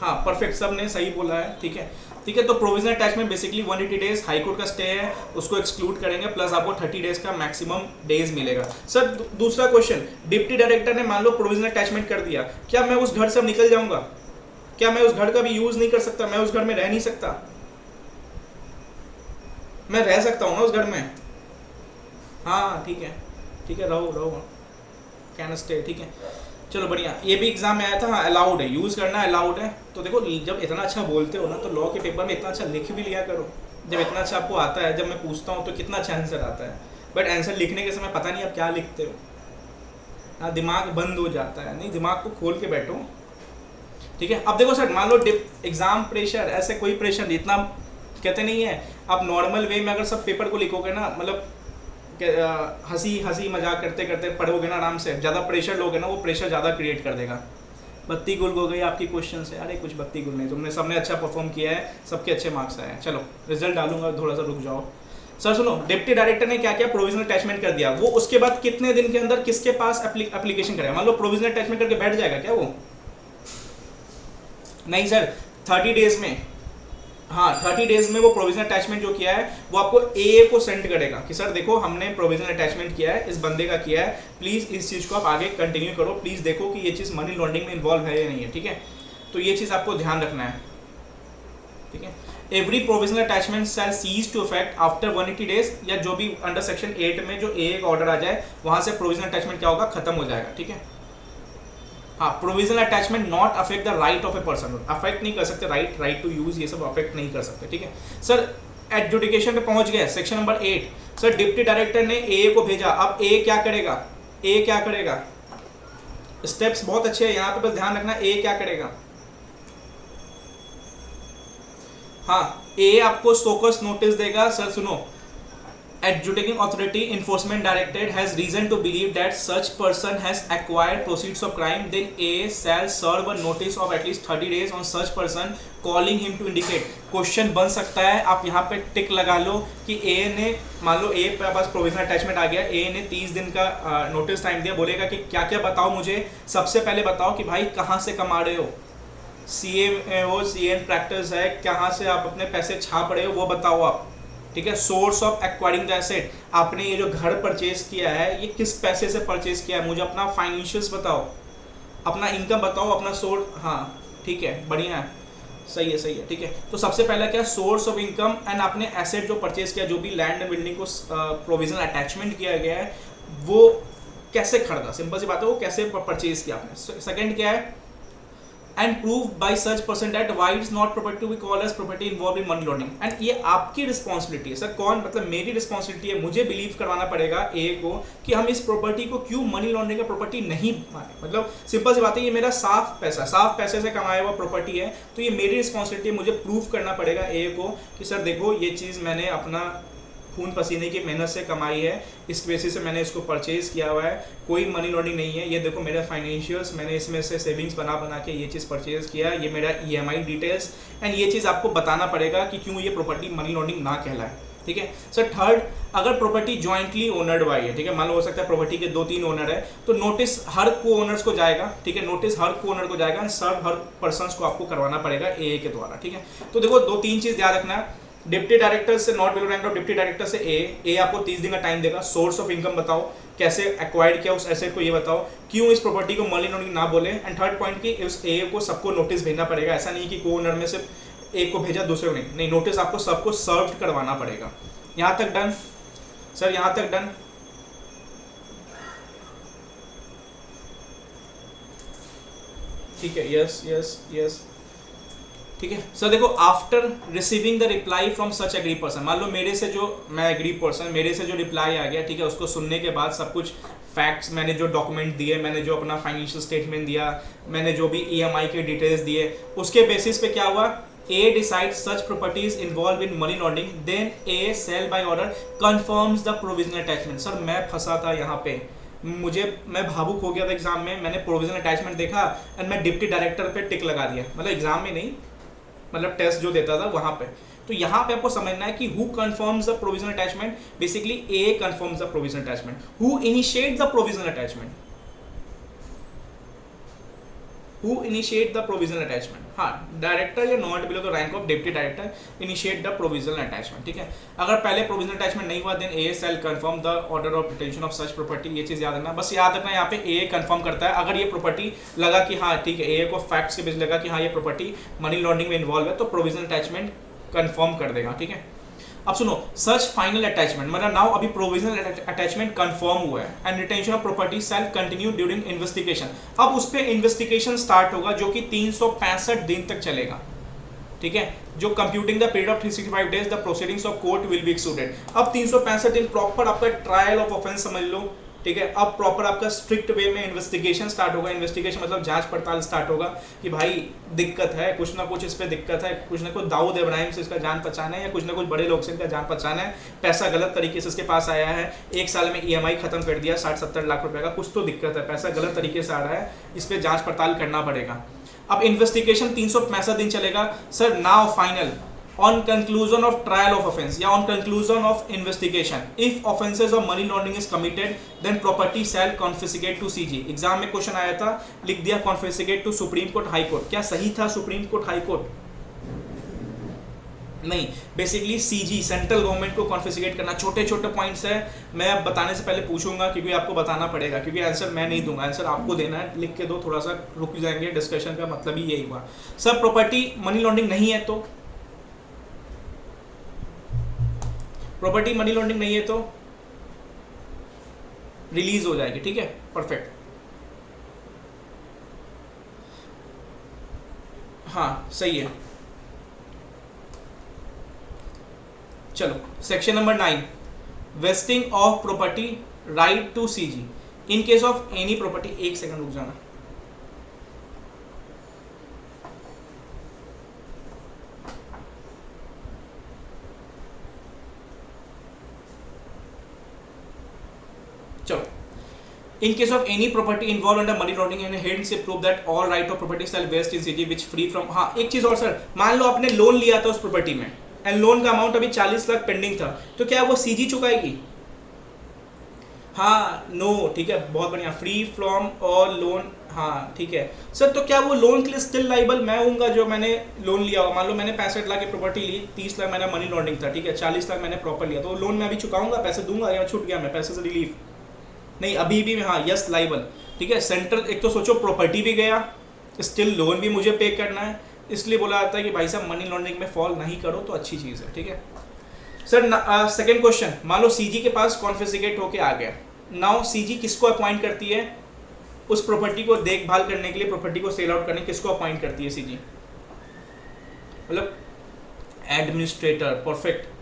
हाँ परफेक्ट, सब ने सही बोला है, ठीक है ठीक है। तो provisional attachment basically 180 days high Court का स्टे है, उसको एक्सक्लूड करेंगे, प्लस आपको 30 डेज का मैक्सिमम डेज मिलेगा। सर दूसरा क्वेश्चन, डिप्टी डायरेक्टर ने मान लो प्रोविजनल अटैचमेंट कर दिया, क्या मैं उस घर से अब निकल जाऊंगा, क्या मैं उस घर का भी यूज नहीं कर सकता, मैं उस घर में रह नहीं सकता, मैं रह सकता हूँ ना उस घर में? हाँ ठीक है रहो रहो, कैन स्टे, ठीक है चलो बढ़िया। ये भी एग्जाम में आया था, हाँ अलाउड है, यूज़ करना अलाउड है। तो देखो जब इतना अच्छा बोलते हो ना तो लॉ के पेपर में इतना अच्छा लिख भी लिया करो। जब इतना अच्छा आपको आता है, जब मैं पूछता हूँ तो कितना अच्छा आंसर आता है, बट आंसर लिखने के समय पता नहीं आप क्या लिखते हो, हाँ दिमाग बंद हो जाता है। नहीं, दिमाग को खोल के बैठो, ठीक है। अब देखो सर मान लो एग्जाम प्रेशर, ऐसे कोई प्रेशर इतना कहते नहीं है, आप नॉर्मल वे में अगर सब पेपर को लिखोगे ना, मतलब हंसी मजाक करते करते पढ़ोगे ना आराम से, ज़्यादा प्रेशर लोगे ना, वो प्रेशर ज़्यादा क्रिएट कर देगा। बत्ती गुल हो गई आपकी क्वेश्चन से, अरे कुछ बत्ती गुल नहीं, तुमने सबने अच्छा परफॉर्म किया है, सबके अच्छे मार्क्स आए हैं। चलो रिजल्ट डालूंगा, थोड़ा सा रुक जाओ। सर सुनो, डिप्टी डायरेक्टर ने क्या क्या प्रोविजनल अटैचमेंट कर दिया, वो उसके बाद कितने दिन के अंदर किसके पास एप्लीकेशन करेगा? मान लो प्रोविजनल अटैचमेंट करके बैठ जाएगा क्या वो? नहीं सर, 30 डेज में, हाँ 30 डेज में वो प्रोविजनल अटैचमेंट जो किया है वो आपको ए को सेंड करेगा कि सर देखो हमने प्रोविजनल अटैचमेंट किया है, इस बंदे का किया है, प्लीज़ इस चीज़ को आप आगे कंटिन्यू करो, प्लीज़ देखो कि ये चीज़ मनी लॉन्ड्रिंग में इन्वॉल्व है या नहीं है, ठीक है। तो ये चीज़ आपको ध्यान रखना है, ठीक है। Every provisional attachment shall cease to effect after 180 days, या जो भी अंडर सेक्शन 8 में जो ए का ऑर्डर आ जाए वहाँ से प्रोविजनल अटैचमेंट क्या होगा, खत्म हो जाएगा, ठीक है। हाँ, provisional attachment not affect the right of a person, affect नहीं कर सकते, राइट टू यूज, ये सब अफेक्ट नहीं कर सकते, ठीक है। सर एडजुडिकेशन पे पहुंच गए, section number 8, sir deputy director ने ए को भेजा, अब ए क्या करेगा, ए क्या करेगा, स्टेप्स बहुत अच्छे हैं यहाँ पे, बस ध्यान रखना ए क्या करेगा। हाँ, ए आपको सोकस नोटिस देगा, सर सुनो, adjudicating authority enforcement directorate has reason to believe that such person has acquired proceeds of crime, then A shall serve a notice of at least 30 days on such person calling him to indicate। Question बन सकता है, आप यहाँ पे टिक लगा लो कि ए ने, मान लो ए के पास प्रोविजनल अटैचमेंट आ गया, ए ने 30 दिन का नोटिस टाइम दिया, बोलेगा कि क्या क्या बताओ मुझे, सबसे पहले बताओ कि भाई कहाँ से कमा रहे हो, CA प्रैक्टिस है, कहाँ से आप अपने पैसे छाप रहे हो वो बताओ आप, ठीक है। Source of acquiring the asset, आपने ये जो घर परचेज किया है ये किस पैसे से परचेज किया है, मुझे अपना फाइनेंशियल्स बताओ, अपना इनकम बताओ, अपना सोर्स, हाँ ठीक है बढ़िया है, सही है, ठीक है। तो सबसे पहला क्या, सोर्स ऑफ इनकम एंड आपने एसेट जो परचेज किया, जो भी लैंड एंड बिल्डिंग को प्रोविजनल अटैचमेंट किया गया है वो कैसे खरीदा, सिंपल सी बात है, वो कैसे परचेज किया आपने। सेकेंड क्या है, and prove by such person that why it's not property to be called as property involved in money laundering, and ये आपकी रिस्पॉन्सिबिलिटी है सर, कौन मतलब मेरी रिस्पॉन्सिबिलिटी है, मुझे बिलीव करवाना पड़ेगा ए को कि हम इस प्रॉपर्टी को क्यों मनी लॉन्ड्रिंग का प्रॉपर्टी नहीं माने, मतलब सिंपल सी बात है, ये मेरा साफ पैसे से कमाया हुआ प्रॉपर्टी है, तो ये मेरी रिस्पॉन्सिबिलिटी है, मुझे प्रूव करना पड़ेगा ए को कि सर देखो ये चीज़ मैंने अपना खून पसीने की मेहनत से कमाई है, इस बेसिस से मैंने इसको परचेज किया हुआ है, कोई मनी लॉन्ड्रिंग नहीं है, ये देखो मेरा फाइनेंशियल्स, मैंने इसमें से सेविंग्स बना के ये चीज़ परचेज किया, ये मेरा EMI डिटेल्स, एंड ये चीज़ आपको बताना पड़ेगा कि क्यों ये प्रॉपर्टी मनी लॉन्ड्रिंग ना कहलाए, ठीक है। सर थर्ड, अगर प्रॉपर्टी जॉइंटली ओनर्ड बाई है, ठीक है, मान लो हो सकता है प्रॉपर्टी के 2-3 ओनर है, तो नोटिस हर को ओनर्स को जाएगा, ठीक है, नोटिस हर को ओनर को जाएगा, सर्व हर पर्सन को आपको करवाना पड़ेगा ए के द्वारा, ठीक है। तो देखो 2-3 चीज़ याद रखना है, डिप्टी डायरेक्टर से not below rank of deputy director से ए आपको 30 दिन का टाइम देगा, सोर्स ऑफ इनकम बताओ, कैसे एक्वायर्ड किया उस एसेट को ये बताओ, क्यों इस प्रॉपर्टी को मनी लॉन्ड्रिंग ना बोले, एंड थर्ड पॉइंट की उस ए को सबको नोटिस भेजना पड़ेगा, ऐसा नहीं कि को ओनर में सिर्फ एक को भेजा दूसरे को नहीं, नोटिस आपको सबको सर्व करवाना पड़ेगा। यहाँ तक डन सर, यहाँ तक डन, ठीक है, यस, ठीक है सर। देखो after receiving the reply from such aggrieved person, मान लो मेरे से जो, मैं एग्री पर्सन, मेरे से जो रिप्लाई आ गया, ठीक है, उसको सुनने के बाद सब कुछ फैक्ट्स, मैंने जो डॉक्यूमेंट दिए, मैंने जो अपना फाइनेंशियल स्टेटमेंट दिया, मैंने जो भी ईएमआई के डिटेल्स दिए, उसके बेसिस पे क्या हुआ, a decide such properties involve in money laundering, then a shall by order confirms the provisional attachment. Sir मैं फंसा था यहाँ पे, मैं भावुक हो गया था एग्जाम में, मैंने प्रोविजनल अटैचमेंट देखा एंड मैं डिप्टी डायरेक्टर पे टिक लगा दिया, मतलब एग्जाम में नहीं, मतलब टेस्ट जो देता था वहां पे। तो यहाँ पे आपको समझना है कि who confirms the provisional attachment, basically a confirms the provisional attachment, who initiate the provisional attachment, who initiate the provisional attachment, हाँ डायरेक्टर या not below the rank of deputy director initiate the provisional attachment, ठीक है। अगर पहले provisional attachment नहीं हुआ then a shall confirm the order of detention of such property, ये चीज याद रखना, बस याद रखना यहाँ पे ए कंफर्म करता है। अगर ये प्रॉपर्टी लगा कि हाँ ठीक है, ए को फैक्ट्स के बेस लगा कि हाँ ये प्रॉपर्टी मनी लॉन्ड्रिंग में इन्वॉल्व है, तो प्रोविजनल अटैचमेंट कंफर्म कर देगा, ठीक है। अब सुनो, सच फाइनल अटैचमेंट मतलब नाउ अभी प्रोविजनल अटैचमेंट कंफर्म हुआ है and retention of property shall continue during investigation. अब उस पे इन्वेस्टिगेशन स्टार्ट होगा जो कि 365 दिन तक चलेगा, ठीक है, जो computing the period of 365 days the proceedings of court will be excluded. अब 365 दिन प्रॉपर आपका ट्रायल ऑफ ऑफेंस समझ लो, ठीक है। अब प्रॉपर आपका स्ट्रिक्ट वे में इन्वेस्टिगेशन स्टार्ट होगा, इन्वेस्टिगेशन मतलब जांच पड़ताल स्टार्ट होगा कि भाई दिक्कत है, कुछ ना कुछ इस पे दिक्कत है, कुछ ना कुछ दाऊद इब्राहिम से इसका जान पहचान है, या कुछ ना कुछ बड़े लोग से इनका जान पहचान है, पैसा गलत तरीके से इसके पास आया है, एक साल में ईएमआई खत्म कर दिया 60-70 लाख रुपए का, कुछ तो दिक्कत है, पैसा गलत तरीके से आ रहा है, इस पर जांच पड़ताल करना पड़ेगा। अब इन्वेस्टिगेशन 365 दिन चलेगा sir. Now final on conclusion of trial of offense या on conclusion of investigation, if offenses of money laundering is committed then property shall confiscate to CG। Exam में क्वेश्चन आया था, लिख दिया confiscate to supreme court high court, क्या सही था supreme court high court? नहीं, बेसिकली सीजी सेंट्रल गवर्नमेंट को कॉन्फिस्केट करना। छोटे छोटे पॉइंट्स है, मैं अब बताने से पहले पूछूंगा क्योंकि आपको बताना पड़ेगा, क्योंकि आंसर मैं नहीं दूंगा, आंसर आपको देना है, लिख के दो, थोड़ा सा रुक जाएंगे, डिस्कशन का मतलब ही यही हुआ। सब प्रॉपर्टी मनी लॉन्ड्रिंग नहीं है तो, प्रॉपर्टी मनी लॉन्ड्रिंग नहीं है तो रिलीज हो जाएगी, ठीक है, परफेक्ट। हाँ सही है। चलो section number 9, vesting of property right to CG in case of any property. एक सेकंड रुक जाना। चलो, in case of any property involved under money laundering and hence it prove that all right of property shall vest in CG which free from। हाँ एक चीज और sir, मान लो आपने लोन लिया था उस प्रॉपर्टी में एंड लोन का अमाउंट अभी 40 लाख पेंडिंग था, तो क्या वो सीजी चुकाएगी? हाँ नो, ठीक है, बहुत बढ़िया, फ्री फ्रॉम ऑल लोन, हाँ ठीक है सर। तो क्या वो लोन के लिए स्टिल लाइबल मैं हूँगा जो मैंने लोन लिया होगा? मान लो मैंने 65 लाख की प्रॉपर्टी ली, 30 लाख मैंने मनी लॉन्ड्रिंग था, ठीक है, 40 लाख मैंने प्रॉपर लिया, तो लोन मैं अभी चुकाऊंगा, पैसे दूंगा या छूट गया मैं पैसे से रिलीफ? नहीं, अभी भी हाँ यस लाइबल, ठीक है। सेंट्रल, एक तो सोचो प्रॉपर्टी भी गया, स्टिल लोन भी मुझे पे करना है, इसलिए बोला जाता है कि भाई साहब मनी लॉन्ड्रिंग में फॉल नहीं करो तो अच्छी चीज़ है, ठीक है सर। सेकंड क्वेश्चन, मान लो सीजी के पास कॉन्फिस्केट होके आ गया, नाउ सीजी किसको अपॉइंट करती है उस प्रॉपर्टी को देखभाल करने के लिए, प्रॉपर्टी को सेल आउट करने, किसको अपॉइंट करती है सीजी? मतलब एडमिनिस्ट्रेटर, परफेक्ट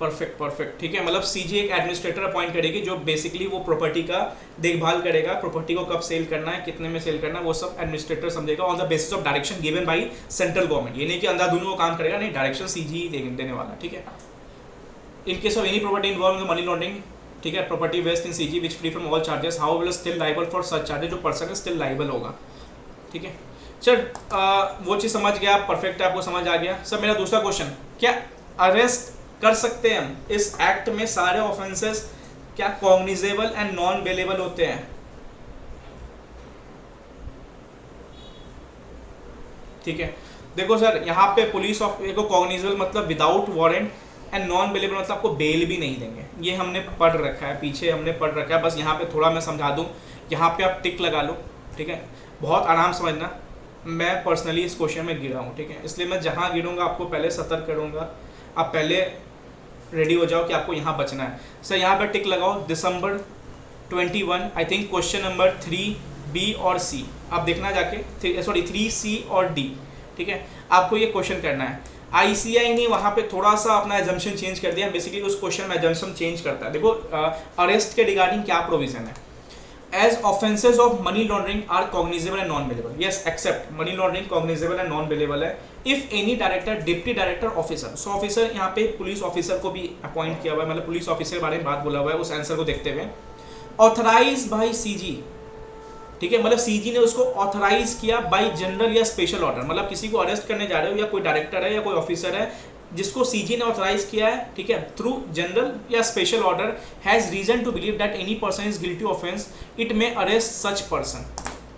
परफेक्ट परफेक्ट, ठीक है। मतलब सीजी एक एडमिनिस्ट्रेटर अपॉइंट करेगी जो बेसिकली वो प्रॉपर्टी का देखभाल करेगा, प्रॉपर्टी को कब सेल करना है, कितने में सेल करना है, वो सब एडमिनिस्ट्रेटर समझेगा on the basis of direction given by central government. ये नहीं कि अंधाधुन वो काम करेगा, नहीं, डायरेक्शन सीजी ही देने वाला, ठीक है। In case of any property involve in money laundering, ठीक है, property vest in CG which free from all charges, how will still liable for such charges, जो पर्सन है स्टिल लाइबल होगा, ठीक है। चल वो चीज़ समझ गया, परफेक्ट है, आपको समझ आ गया। सर मेरा दूसरा क्वेश्चन, क्या अरेस्ट कर सकते हैं हम इस एक्ट में सारे ऑफेंसेस, क्या कॉग्निजेबल एंड नॉन बेलेबल होते हैं? ठीक है, देखो सर यहाँ पे पुलिस ऑफ को कॉग्निजेबल मतलब without warrant and non bailable मतलब आपको बेल भी नहीं देंगे, ये हमने पढ़ रखा है, पीछे हमने पढ़ रखा है, बस यहाँ पे थोड़ा मैं समझा दूँ, यहाँ पे आप टिक लगा लो, ठीक है, बहुत आराम समझना। मैं पर्सनली इस क्वेश्चन में गिरा हूँ, ठीक है, इसलिए मैं जहाँ गिरूंगा आपको पहले सतर्क करूँगा, आप पहले रेडी हो जाओ कि आपको यहाँ बचना है। सर यहाँ पर टिक लगाओ, December 21 I think question number 3 B और सी, आप देखना जाके, सॉरी 3 सी और डी, ठीक है, आपको ये क्वेश्चन करना है। आईसीआई ने वहाँ पे थोड़ा सा अपना एजम्पशन चेंज कर दिया, बेसिकली उस क्वेश्चन में एजम्पशन चेंज करता है। देखो अरेस्ट के रिगार्डिंग क्या प्रोविजन है, as offences of money laundering are cognizable and non bailable, yes except money laundering cognizable and non bailable है if any director, deputy director, officer, so officer यहाँ पे police officer को भी appoint किया हुआ है, मतलब पुलिस ऑफिसर के बारे में बात बोला हुआ है उस आंसर को देखते हुए, ऑथराइज बाई सीजी, ठीक है, मतलब सीजी ने उसको ऑथराइज किया बाय जनरल या स्पेशल ऑर्डर, मतलब किसी को अरेस्ट करने जा रहे हो या कोई डायरेक्टर है या कोई ऑफिसर है जिसको सीजी ने ऑथराइज किया है, ठीक है, थ्रू जनरल या special order, has reason to believe that any person is guilty offence it may arrest such person,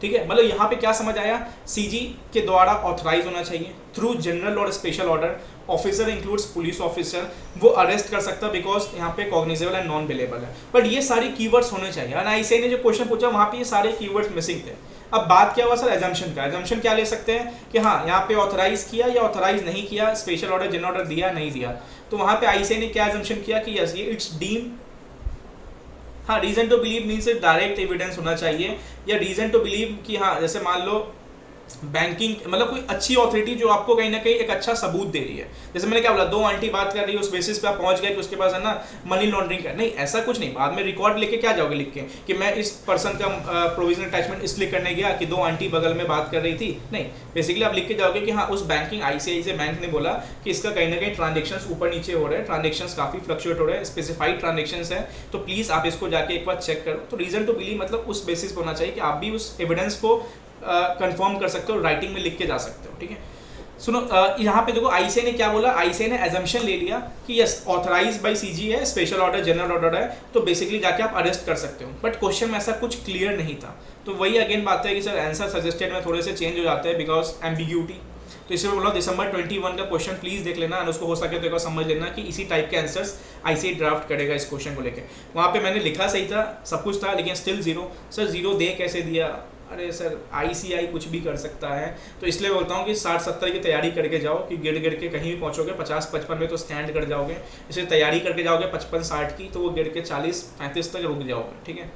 ठीक है, मतलब यहाँ पे क्या समझ आया, सीजी के द्वारा ऑथराइज होना चाहिए, थ्रू जनरल और special order, officer includes police officer, वो अरेस्ट कर सकता है बिकॉज यहाँ पे कॉग्निजेबल एंड नॉन बिलेबल है, बट ये सारे कीवर्ड्स होने चाहिए। और आईसीआई ने जो क्वेश्चन पूछा वहाँ पे ये सारे कीवर्ड्स मिसिंग थे। अब बात क्या हुआ सर एजम्पशन का, एजम्पशन क्या ले सकते हैं कि हाँ यहाँ पे ऑथराइज किया या ऑथराइज नहीं किया, स्पेशल ऑर्डर जनरल ऑर्डर दिया नहीं दिया, तो वहाँ पे आईसीआई ने क्या एजम्पशन किया कि यस ये इट्स डीम, हाँ reason to believe means direct evidence होना चाहिए, या रीजन टू बिलीव कि हाँ जैसे मान लो बैंकिंग मतलब कोई अच्छी अथॉरिटी जो आपको कहीं ना कहीं एक अच्छा सबूत दे रही है, जैसे मैंने क्या बोला दो आंटी बात कर रही है उस बेसिस पे आप पहुंच गए कि उसके पास है ना मनी लॉन्ड्रिंग का, नहीं ऐसा कुछ नहीं, बाद में रिकॉर्ड लेके क्या जाओगे लिख के कि मैं इस पर्सन का प्रोविजनल अटैचमेंट इसलिए करने गया कि दो आंटी बगल में बात कर रही थी, नहीं बेसिकली आप लिख के जाओगे कि हाँ उस बैंकिंग आईसीआईसीआई बैंक ने बोला कि इसका कहीं ना कहीं ट्रांजेक्शन्स ऊपर नीचे हो रहे हैं, ट्रांजेक्शन्स काफी फ्लक्चुएट हो रहे हैं, स्पेसिफाइड ट्रांजेक्शन्स है, तो प्लीज आप इसको जाके एक बार चेक करो। तो रीजन टू बिलीव मतलब उस बेसिस पे होना चाहिए कि आप भी उस एविडेंस को कंफर्म कर सकते हो, राइटिंग में लिख के जा सकते हो, ठीक है। सुनो यहाँ पे देखो आईसीआई ने क्या बोला, आईसीआई ने एजम्पशन ले लिया कि यस ऑथराइज बाय सीजी है, स्पेशल ऑर्डर जनरल ऑर्डर है, तो बेसिकली जाके आप अरेस्ट कर सकते हो, बट क्वेश्चन में ऐसा कुछ क्लियर नहीं था, तो वही अगेन बात है कि सर आंसर सजेस्टेड में थोड़े से चेंज हो जाते हैं बिकॉज एम्बिग्यूटी, तो इसलिए बोला दिसंबर 21 का क्वेश्चन प्लीज देख लेना और उसको हो सके तो एक बार समझ लेना कि इसी टाइप के आंसर्स आईसीआई ड्राफ्ट करेगा इस क्वेश्चन को लेकर। वहाँ पे मैंने लिखा सही था, सब कुछ था, लेकिन स्टिल जीरो, सर जीरो दे कैसे दिया, अरे सर आईसीआई कुछ भी कर सकता है, तो इसलिए बोलता हूँ कि 60-70 की तैयारी करके जाओ कि गिर गिर के कहीं भी पहुँचोगे 50-55 में तो स्टैंड कर जाओगे, इसलिए तैयारी करके जाओगे 55-60 की तो वो गिर के 40-35 तक रुक जाओगे, ठीक है।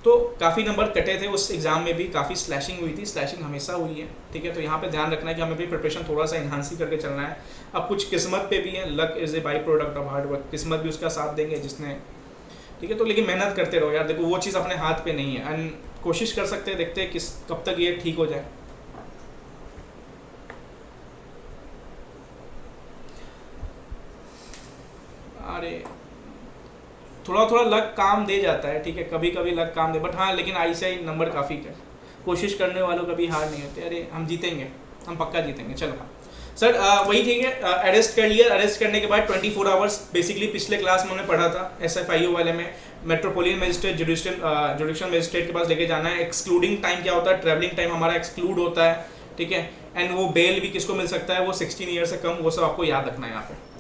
तो काफ़ी नंबर कटे थे उस एग्जाम में भी, काफ़ी स्लैशिंग हुई थी, स्लैशिंग हमेशा हुई है, ठीक है, तो यहाँ पे ध्यान रखना है कि हमें भी प्रिपरेशन थोड़ा सा इन्हांस ही करके चलना है। अब कुछ किस्मत पे भी है, luck is a by product of hard work, किस्मत भी उसका साथ देंगे जिसने, ठीक है, तो लेकिन मेहनत करते रहो यार, देखो वो चीज़ अपने हाथ पे नहीं है, एंड कोशिश कर सकते हैं, देखते हैं किस कब तक ये ठीक हो जाए। अरे थोड़ा थोड़ा लक काम दे जाता है, ठीक है, कभी कभी लक काम दे, बट हाँ लेकिन आईसीआई नंबर काफ़ी है, कोशिश करने वालों कभी हार नहीं होते, अरे हम जीतेंगे, हम पक्का जीतेंगे। चलो सर वही ठीक है, अरेस्ट कर लिया, अरेस्ट करने के बाद 24 आवर्स बेसिकली पिछले क्लास में हमने पढ़ा था एसएफआईओ वाले में, मेट्रोपोलियन मजिस्ट्रेट जुडिशियल मजिस्ट्रेट के पास लेके जाना है, एक्सक्लूडिंग टाइम क्या होता है, ट्रैवलिंग टाइम हमारा एक्सक्लूड होता है, ठीक है, एंड वो बेल भी किसको मिल सकता है, वो 16 ईयर से कम, वो सब आपको याद रखना है यहाँ पे।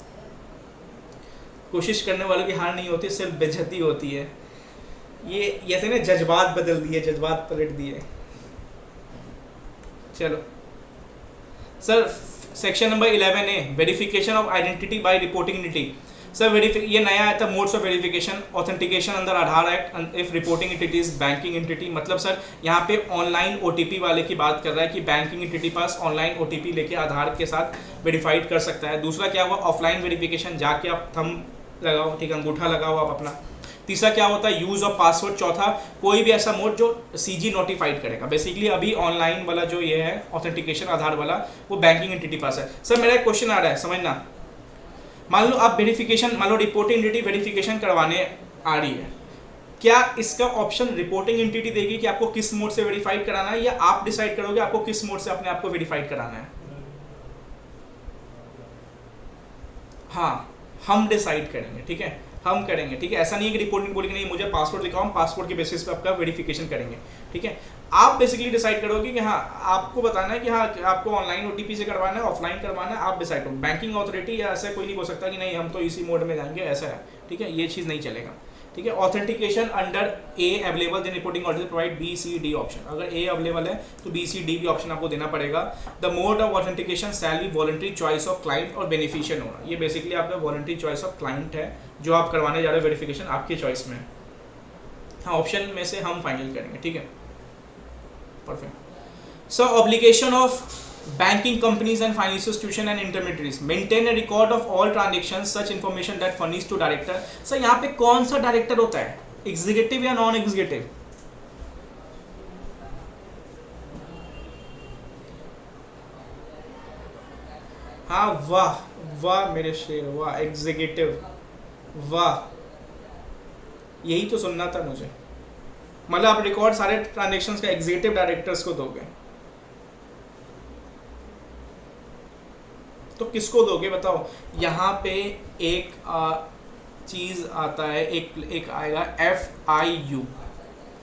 कोशिश करने वालों की हार नहीं होती, सिर्फ बेइज्जती होती है, ये ऐसे ना जज्बात बदल दिए, जज्बात पलट दिए। चलो sir section number 11A verification of identity by reporting entity, sir ये नया आया था, modes of verification, authentication under Aadhaar act if reporting entity is banking entity, मतलब सर यहाँ पे ऑनलाइन ओटीपी वाले की बात कर रहा है कि बैंकिंग एंटिटी पास ऑनलाइन ओटीपी लेके आधार के साथ वेरीफाइड कर सकता है। दूसरा क्या हुआ, ऑफलाइन वेरिफिकेशन, जाके आप थंब लगाओ, ठीक है, अंगूठा लगाओ आप अपना। तीसरा क्या होता है, यूज ऑफ पासवर्ड। चौथा कोई भी ऐसा मोड जो सीजी नोटिफाइड करेगा, बेसिकली अभी ऑनलाइन वाला जो ये है ऑथेंटिकेशन आधार वाला, वो बैंकिंग एंटिटी पास है। सर मेरा एक क्वेश्चन आ रहा है, समझना, मान लो आप वेरिफिकेशन, मान लो रिपोर्टिंग एंटिटी वेरिफिकेशन करवाने आ रही है, क्या इसका ऑप्शन रिपोर्टिंग एंटिटी देगी कि आपको किस मोड से वेरीफाइड कराना है, या आप डिसाइड करोगे आपको किस मोड से अपने आप को वेरीफाइड कराना है? हाँ हम डिसाइड करेंगे, ठीक है, हम करेंगे, ठीक है, ऐसा नहीं है कि रिपोर्टिंग बोलेगी नहीं मुझे पासवर्ड दिखाओ, हम पासवर्ड के बेसिस पे आपका वेरिफिकेशन करेंगे, ठीक है। आप बेसिकली डिसाइड करोगे कि हाँ आपको बताना है कि हाँ आपको ऑनलाइन ओटीपी से करवाना है, ऑफलाइन करवाना है, आप डिसाइड करो। बैंकिंग अथॉरिटी या ऐसा कोई नहीं बोल सकता कि नहीं हम तो इसी मोड में जाएंगे, ऐसा है, ठीक है, ये चीज़ नहीं चलेगा, ठीक है। Authentication under A available then reporting order provide B C D option, अगर ए अवेलेबल है तो बी सी डी भी ऑप्शन आपको देना पड़ेगा। The mode of authentication shall be voluntary choice of client और बेनिफिशियरी होना, ये बेसिकली आपका वॉलंटरी चॉइस ऑफ क्लाइंट है, जो आप करवाने जा रहे हो वेरिफिकेशन आपके चॉइस में, हाँ ऑप्शन में से हम फाइनल करेंगे, ठीक है, perfect. So obligation of Banking companies and financial institution and intermediaries maintain a record of all transactions, such information that furnished to director. Sir यहाँ पे कौन सा डायरेक्टर होता है, एग्जीक्यूटिव या नॉन एग्जीक्यूटिव? हाँ वाह वाह मेरे शेर, वाह एग्जीक्यूटिव, वाह यही तो सुनना था मुझे। मतलब आप रिकॉर्ड सारे ट्रांजेक्शन्स का एग्जीक्यूटिव डायरेक्टर्स को दोगे, तो किसको दोगे बताओ? यहाँ पे एक चीज़ आता है, एक आएगा FIU,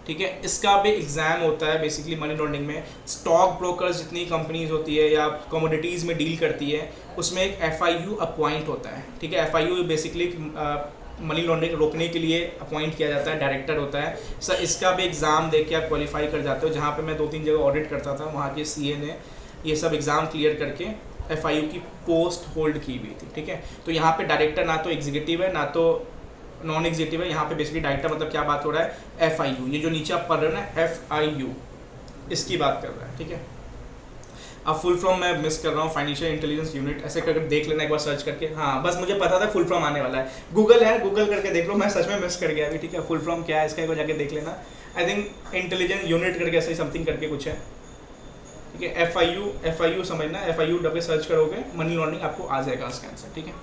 ठीक है, इसका भी एग्जाम होता है बेसिकली मनी लॉन्ड्रिंग में। स्टॉक ब्रोकर्स जितनी कंपनीज होती है या कमोडिटीज़ में डील करती है, उसमें एक FIU अपॉइंट होता है, ठीक है। FIU बेसिकली मनी लॉन्ड्रिंग रोकने के लिए अपॉइंट किया जाता है, डायरेक्टर होता है। सर इसका भी एग्ज़ाम दे के आप क्वालिफाई कर जाते हो। जहाँ पे मैं 2-3 जगह ऑडिट करता था, वहाँ के CA ने ये सब एग्ज़ाम क्लियर करके FIU की पोस्ट होल्ड की हुई थी, ठीक है। तो यहाँ पे डायरेक्टर ना तो एग्जीक्यूटिव है ना तो नॉन एग्जीक्यूटिव है, यहाँ पे बेसिकली डायरेक्टर मतलब क्या बात हो रहा है, FIU, ये जो नीचे आप पढ़ रहे हो ना FIU, इसकी बात कर रहा है, ठीक है। अब फुल फॉर्म मैं मिस कर रहा हूँ, फाइनेंशियल इंटेलिजेंस यूनिट, ऐसे करके देख लेना एक बार सर्च करके। हाँ बस मुझे पता था फुल फॉर्म आने वाला है, गूगल है, गूगल करके देख लो, मैं सच में मिस कर गया अभी, ठीक है। फुल फॉर्म क्या है इसका एक बार जाके देख लेना। आई थिंक इंटेलिजेंस यूनिट करके ऐसे समथिंग करके कुछ है, ठीक है। FIU समझना, FIU डबे सर्च करोगे मनी लॉन्ड्रिंग, आपको आ जाएगा उसका आंसर, ठीक है।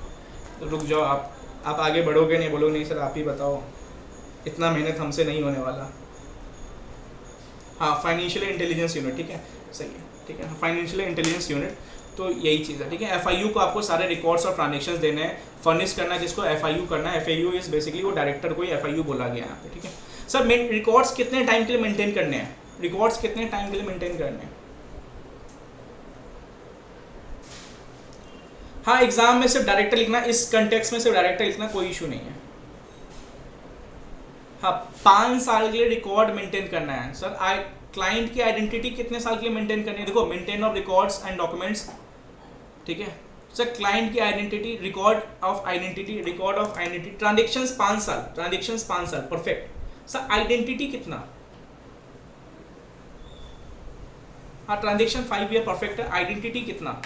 तो रुक जाओ, आप आगे बढ़ोगे, नहीं बोलोगे नहीं सर आप ही बताओ, इतना मेहनत हमसे नहीं होने वाला। हाँ फाइनेंशियल इंटेलिजेंस यूनिट, ठीक है, सही है, ठीक है, फाइनेंशियल इंटेलिजेंस यूनिट, तो यही चीज़ है, ठीक है। FIU को आपको सारे रिकॉर्ड्स और ट्रांजेक्शंस देने हैं, फर्निश करना है जिसको FIU करना है। FIU इज बेसिकली वो डायरेक्टर को ही FIU बोला गया यहाँ पे, ठीक है। सर रिकॉर्ड्स कितने टाइम के लिए मेंटेन करने हैं, रिकॉर्ड्स कितने टाइम के लिए मेंटेन करने हैं? हाँ एग्जाम में सिर्फ डायरेक्टर लिखना, इस कंटेक्स्ट में सिर्फ डायरेक्टर लिखना, कोई इशू नहीं है। हाँ 5 साल के लिए रिकॉर्ड मेंटेन करना है। सर क्लाइंट की आइडेंटिटी कितने साल के लिए मेंटेन करनी है? देखो maintain of records and documents, ठीक है। सर क्लाइंट की identity, record of identity, transactions 5 साल, ट्रांजेक्शंस 5 साल, परफेक्ट। सर आइडेंटिटी कितना? हाँ ट्रांजेक्शन 5 ईयर, परफेक्ट है। आइडेंटिटी कितना?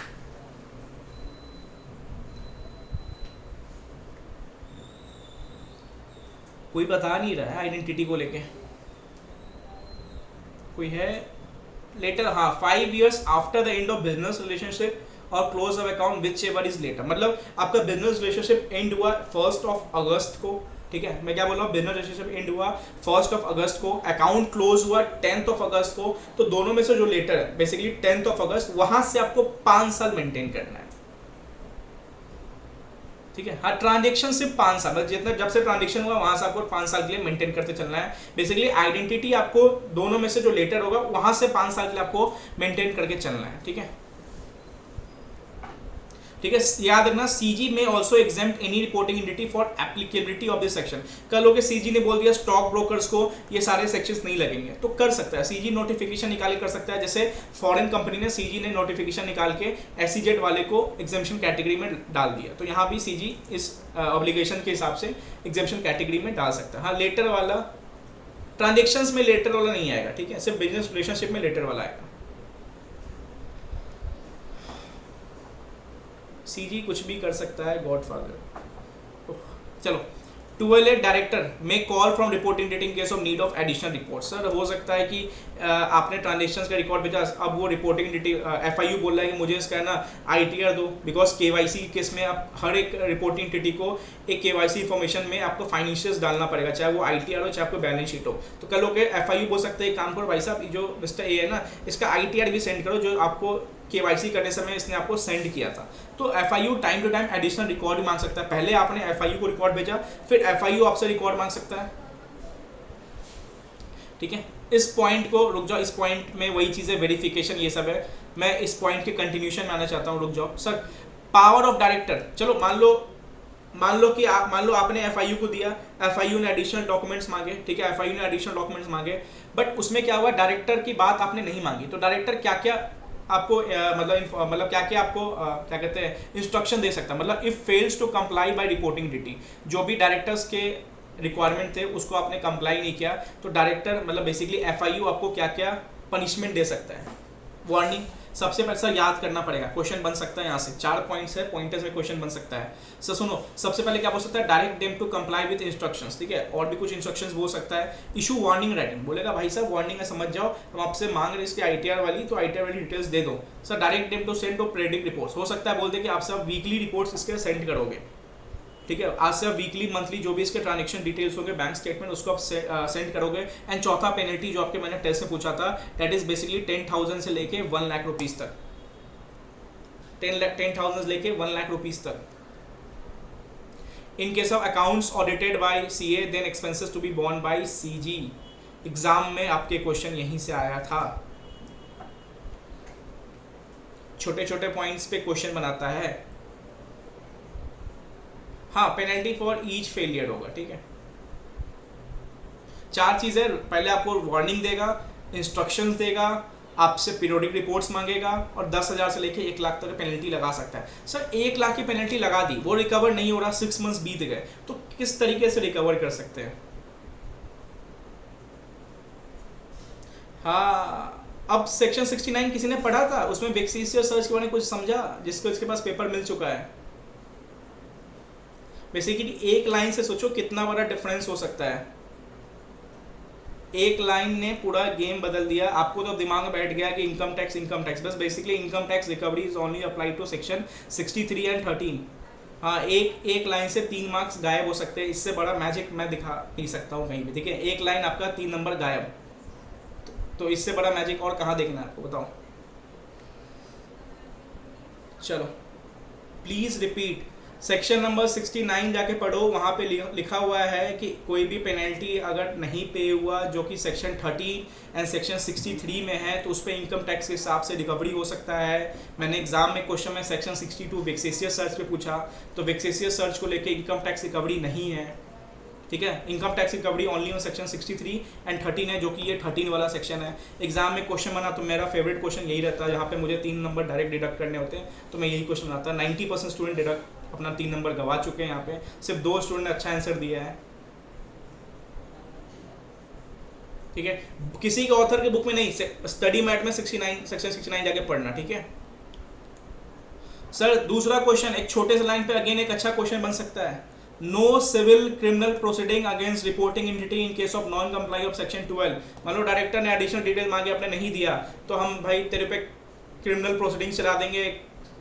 कोई बता नहीं रहा है आइडेंटिटी को लेके, कोई है? लेटर, हाँ 5 years after the end of business relationship और close of account whichever is later. मतलब आपका बिजनेस रिलेशनशिप एंड हुआ 1 अगस्त को, ठीक है। मैं क्या बोल रहा हूँ, बिजनेस रिलेशनशिप एंड हुआ 1 अगस्त को, अकाउंट क्लोज हुआ 10 अगस्त को, तो दोनों में से जो लेटर है बेसिकली 10 अगस्त, वहां से आपको 5 साल मेंटेन करना है, ठीक है। हाँ ट्रांजेक्शन सिर्फ 5 साल, जितना जब से ट्रांजेक्शन हुआ वहां से आपको 5 साल के लिए मेंटेन करते चलना है। बेसिकली आइडेंटिटी आपको दोनों में से जो लेटर होगा वहां से 5 साल के लिए आपको मेंटेन करके चलना है, ठीक है, ठीक है। याद रखना CG में also exempt any reporting entity for applicability of this section. कल लोग CG ने बोल दिया स्टॉक ब्रोकर्स को ये सारे सेक्शंस नहीं लगेंगे, तो कर सकता है CG नोटिफिकेशन निकाल कर सकता है। जैसे फॉरेन कंपनी ने CG ने नोटिफिकेशन निकाल के SEZ वाले को एग्जेम्पशन कैटेगरी में डाल दिया, तो यहाँ भी CG इस ऑब्लिगेशन के हिसाब से एग्जेम्पशन कैटेगरी में डाल सकता है। हाँ लेटर वाला, ट्रांजेक्शन्स में लेटर वाला नहीं आएगा, ठीक है, सिर्फ बिजनेस रिलेशनशिप में लेटर वाला आएगा। CG कुछ भी कर सकता है, गॉडफादर। चलो, टूएलएट डायरेक्टर में call from reporting date in case of need of additional report. Sir हो सकता है कि आपने ट्रांजेक्शंस का रिकॉर्ड भेजा, अब वो रिपोर्टिंग डेटी FIU बोल रहा है कि मुझे इसका है ना ITR दो, बिकॉज KYC केस में आप हर एक रिपोर्टिंग डेटी को एक KYC इन्फॉर्मेशन में आपको फाइनेंशियल्स डालना पड़ेगा, चाहे वो ITR हो चाहे आपको बैलेंस शीट हो। तो कल लोग FIU बोल सकते हैं काम करो भाई साहब, जो मिस्टर A है ना इसका ITR भी सेंड करो जो आपको KYC करने समय इसने आपको सेंड किया था। तो FIU time to time additional record मांग सकता है। पहले आपने FIU को रिकॉर्ड भेजा, फिर FIU आपसे रिकॉर्ड मांग सकता है, ठीक है। इस पॉइंट को रुक जाओ, इस पॉइंट में वही चीज़ें वेरिफिकेशन ये सब है, मैं इस पॉइंट के कंटिन्यूशन में आना चाहता हूँ। रुक जाओ सर, पावर ऑफ डायरेक्टर, चलो मान लो कि आपने FIU को दिया, FIU ने एडिशनल डॉक्यूमेंट्स मांगे, ठीक है, FIU ने एडिशनल डॉक्यूमेंट्स मांगे, बट उसमें क्या हुआ, डायरेक्टर की बात आपने नहीं मांगी। तो डायरेक्टर क्या क्या आपको मतलब क्या क्या आपको क्या कहते हैं इंस्ट्रक्शन दे सकता है, मतलब if fails to comply by reporting duty, जो भी डायरेक्टर्स के रिक्वायरमेंट थे उसको आपने कंप्लाई नहीं किया, तो डायरेक्टर मतलब बेसिकली FIU आपको क्या क्या पनिशमेंट दे सकता है, वार्निंग, सबसे पहले सर याद करना पड़ेगा, क्वेश्चन बन सकता है यहाँ से, 4 पॉइंट्स है, पॉइंटर्स में क्वेश्चन बन सकता है। सर सुनो, सबसे पहले क्या बोल सकता है, direct them to comply with instructions, ठीक है, और भी कुछ इंस्ट्रक्शंस बोल सकता है। इशू वार्निंग राइटिंग, बोलेगा भाई साहब वार्निंग है समझ जाओ, हम आपसे मांग रहे इसके ITR वाली, तो ITR वाली डिटेल्स दे दो। Sir direct them to send to predict reports, हो सकता है बोल दे कि आप सब वीकली रिपोर्ट्स इसके सेंड करोगे, ठीक है, आज से आप वीकली मंथली जो भी इसके ट्रांजेक्शन डिटेल्स होंगे, बैंक स्टेटमेंट, उसको आप सेंड करोगे। एंड चौथा पेनल्टी जो आपके मैंने टेस्ट में पूछा था, दैट इज बेसिकली 10,000 से लेके 1 लाख रुपीज तक, 10,000 से लेके 1 लाख रुपीज तक। In case of accounts audited by CA then expenses to be borne by CG। Exam में आपके क्वेश्चन यहीं से आया था, छोटे छोटे पॉइंट्स पे क्वेश्चन बनाता है। हाँ, पेनल्टी फॉर ईच फेलियर होगा, ठीक है। 4 चीजें, पहले आपको वार्निंग देगा, इंस्ट्रक्शंस देगा, आपसे पीरियोडिक रिपोर्ट्स मांगेगा, और 10,000 से लेके 1 लाख तक पेनल्टी लगा सकता है। सर 1 लाख की पेनल्टी लगा दी, वो रिकवर नहीं हो रहा, 6 मंथ्स बीत गए, तो किस तरीके से रिकवर कर सकते हैं? हाँ, अब सेक्शन 69 किसी ने पढ़ा था, उसमें वेक्सीशियस सर्च के बारे में कुछ समझा, जिसको इसके पास पेपर मिल चुका है। बेसिकली एक लाइन से सोचो कितना बड़ा डिफरेंस हो सकता है, एक लाइन ने पूरा गेम बदल दिया। आपको तो दिमाग में बैठ गया कि इनकम टैक्स, बस basically income tax recovery is only apply to section 63 and 13। हाँ, एक लाइन से 3 मार्क्स गायब हो सकते हैं, इससे बड़ा मैजिक मैं दिखा नहीं सकता हूँ कहीं भी, ठीक है। एक लाइन आपका 3 नंबर गायब, तो इससे बड़ा मैजिक और कहाँ देखना है आपको, बताओ। चलो प्लीज रिपीट, सेक्शन नंबर 69 जाके पढ़ो, वहाँ पे लिखा हुआ है कि कोई भी पेनल्टी अगर नहीं पे हुआ जो कि सेक्शन 30 एंड सेक्शन 63 में है, तो उस पर इनकम टैक्स के हिसाब से रिकवरी हो सकता है। मैंने एग्जाम में क्वेश्चन में सेक्शन 62 वेक्सेशियस सर्च पे पूछा, तो वेक्सेशियस सर्च को लेके इनकम टैक्स रिकवरी नहीं है, ठीक है। Income tax recovery only on section 63 and 13 है, जो कि ये 13 वाला सेक्शन है। एग्जाम में क्वेश्चन बना तो मेरा फेवरेट क्वेश्चन यही रहता है, जहाँ पे मुझे 3 नंबर डायरेक्ट डिडक्ट करने होते हैं, तो मैं यही क्वेश्चन बनाता। 90% स्टूडेंट डिडक्ट अपना 3 नंबर गवा चुके हैं, यहाँ पे सिर्फ 2 स्टूडेंट ने अच्छा आंसर दिया है, ठीक है। किसी के ऑथर के बुक में नहीं, स्टडी मैट में 69 सेक्शन 69 जाके पढ़ना, ठीक है। सर दूसरा क्वेश्चन, एक छोटे से लाइन पे अगेन एक अच्छा क्वेश्चन बन सकता है, no civil criminal proceeding against reporting entity in case of non comply of section 12। मान लो डायरेक्टर ने एडिशनल डिटेल मांगे, आपने नहीं दिया, तो हम भाई तेरे पे क्रिमिनल प्रोसीडिंग चला देंगे,